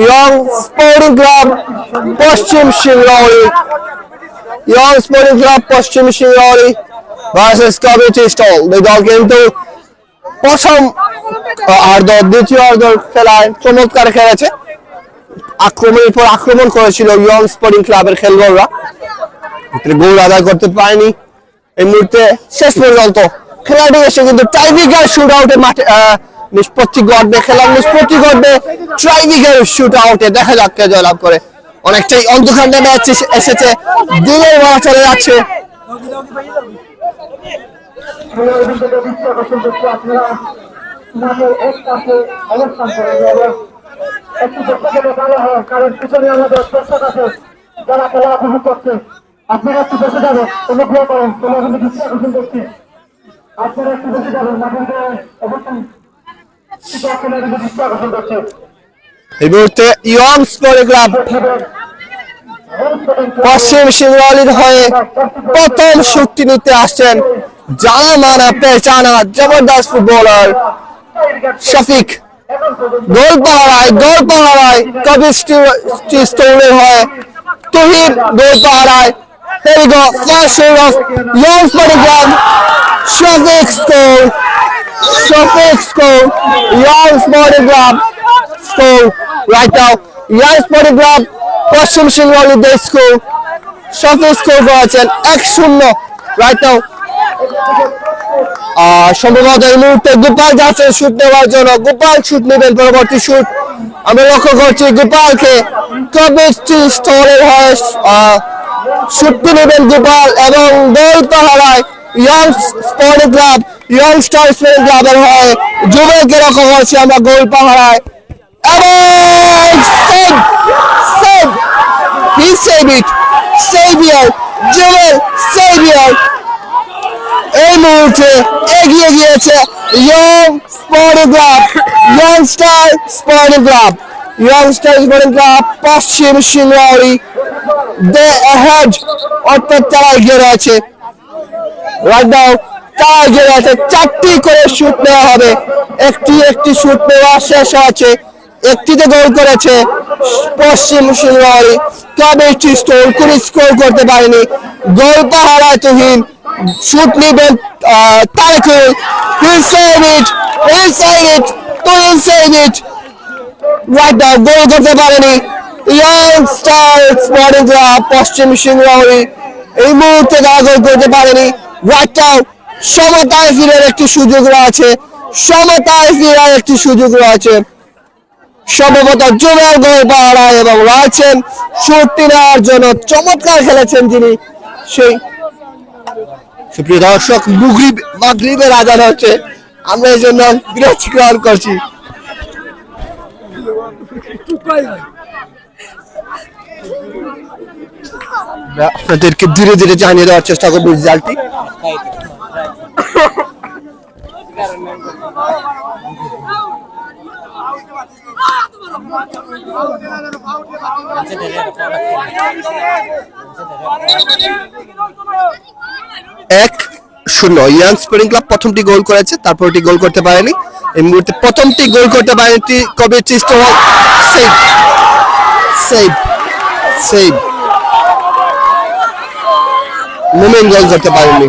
ইয়ং স্পোর্টিং ক্লাব পশ্চিম সিংড়াউলি, ইয়ং স্পোর্টিং ক্লাব পশ্চিম সিংড়াউলি ভার্সেস কমিউনিটি স্টল। এই দল কিন্তু প্রথম দ্বিতীয় অর্ধ খেলায় চমৎকার খেলেছে, আক্রমণের পর আক্রমণ করেছিল ইয়ং স্পোর্টিং ক্লাবের খেলোয়াড়রা, গোল আদায় করতে পারেনি। এই মুহূর্তে শেষ পর্যন্ত খেলাটি এসে কিন্তু টাইব্রেকার শুট আউটে মাঠে নিষ্পত্তি ঘটবে, খেলার নিষ্পত্তি ঘটবে টাইব্রেকার শুট আউটে। দেখা যাক কে জয়লাভ করে। অনেকটাই অন্ধকার নেমে এসেছে, দিনের বেলা চলে যাচ্ছে। কারণ পিছনে আমাদের দর্শক আছে যারা খেলা উপভোগ করছে। আপনারা একটু বসে যাবেন, অনুগ্রহ করেন, তোমরা কিন্তু দৃষ্টি আকর্ষণ করছি। আপনারা একটু বসে যাবেন, মাঠে অবশ্যই দৃষ্টি আকর্ষণ করছে। এই মুহূর্তে ইয়ং স্পোর্টিং ক্লাব পশ্চিম সিংড়াউলির হয়ে প্রথম শুটটি নিতে আসছেন জানা মানা পেচানা জবরদস্ত ফুটবলার শফিক। গোল পাহারায় কবির স্টোনের হয়ে তুহিন গোল পাহারায়। There we go, first shot of Young Sporting Club. Shafiq score. Young Sporting Club score right now. Young Sporting Club Paschim সিংড়াউলি they score. Shafiq score করেছেন 1-0 right now. সম্ভবত এই মুহূর্তে গোপাল যাচ্ছে শুট নেওয়ার জন্য। গোপাল শুট নেবেন, পরবর্তী শুট আমরা লক্ষ্য করছি গোপালকে। কমিউনিটি স্টলের হয়ে শুটটি নেবেন গোপাল এবং গোল পাহারায় young sporting club, young star sporting ক্লাবের হয়ে জুবেলকে লক্ষ্য করছি আমরা গোল পাহারায় এবং জুবেল সেভিয়ার এই মুহূর্তে এগিয়ে গিয়েছে young sporting club, young star sporting club পশ্চিম সিংড়াউলি দে হেড, অর্থাৎ তারা এগিয়ে রয়েছে রাইট নাও। তারা এগিয়ে রয়েছে, চারটি করে শুট নেওয়া হবে, একটি শুট নেওয়া শেষ হয়েছে, একটিতে গোল করেছে পশ্চিম সিংড়াউলি। কমিউনিটি স্টোর কোনো স্কোর করতে পারেনি। গোল পাহারায় তুহিন, শুট নেবেন তারিকুল, রাইট নাও গোল করতে পারেনি ইয়ং স্টার স্পোর্টিং ক্লাব পশ্চিম সিংড়াউলি। এই মুহূর্তে তারা গোল করতে পারেনি। রাইট নাও সমতায় ফিরার একটি সুযোগ রয়েছে, সম্ভবত জুবেল গোল পাহারায় এবং রয়েছেন শুটটি নেওয়ার জন্য। চমৎকার খেলেছেন তিনি। সেই সুপ্রিয় দর্শক, মাগরিবের আজান হচ্ছে, আমরা এই জন্য বিরতি গ্রহণ করছি। আপনাদেরকে ধীরে ধীরে জানিয়ে দেওয়ার চেষ্টা করবো রেজাল্টটি। এক শূন্য ইয়াং স্পোর্টিং ক্লাব প্রথমটি গোল করেছে, তারপরটি গোল করতে পারেনি। এই মুহূর্তে প্রথমটি গোল করতে পারেনি কমিউনিটি স্টোর। সেভ মুমিন গোল করতে পারেনি।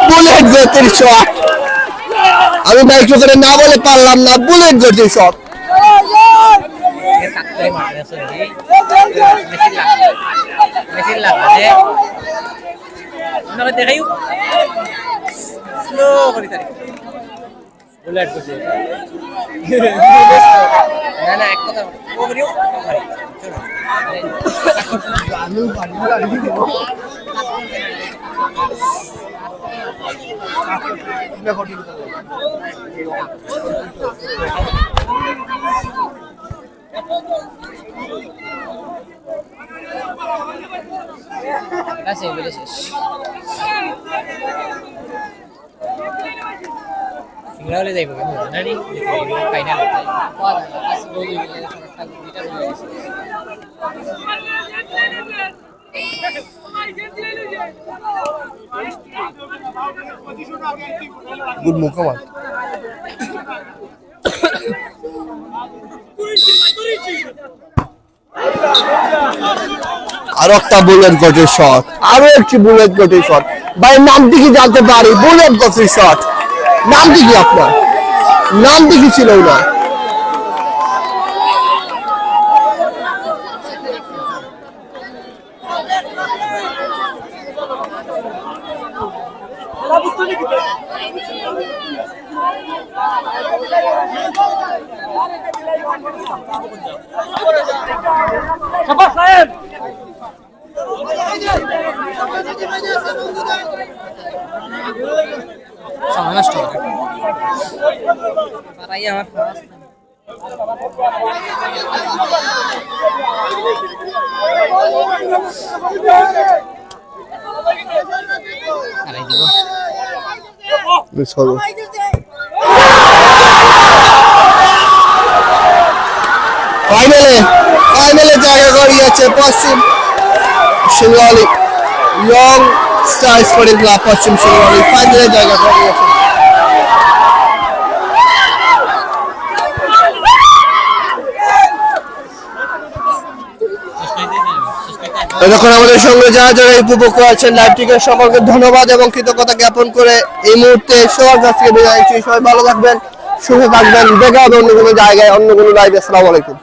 বুলেট গতির শট, আমি মাইক্রোফোনে না বলে পারলাম না, বুলেট গতির শট। সিঙ্গালে যাইব নানি ফাইনাল গুড মুকামাল। আরো একটা বুলেট গতির শট, আরো একটি বুলেট গতির শট। ভাই নামটি কি জানতে পারি? বুলেট গতির শট, নামটি কি আপনার? নামটি কি ছিল না? নষ্ট পারাই আমার ফাইনালে জায়গা করিয়েছে পশ্চিম সিংহলী ইয়ং স্টার স্পোর্টিং ক্লাব। পশ্চিম সিংহলী ফাইনালে জায়গা করিয়েছে। এখন আমাদের সঙ্গে যারা যারা উপভোগ করেছেন লাইভটিকে সকলকে ধন্যবাদ এবং কৃতজ্ঞতা জ্ঞাপন করে এই মুহূর্তে সবার কাছ থেকে বিদায় নিচ্ছি। সবাই ভালো থাকবেন, সুখে থাকবেন, দেখা হবে অন্য কোনো জায়গায়, অন্য কোনো লাইভে। আসসালামু আলাইকুম।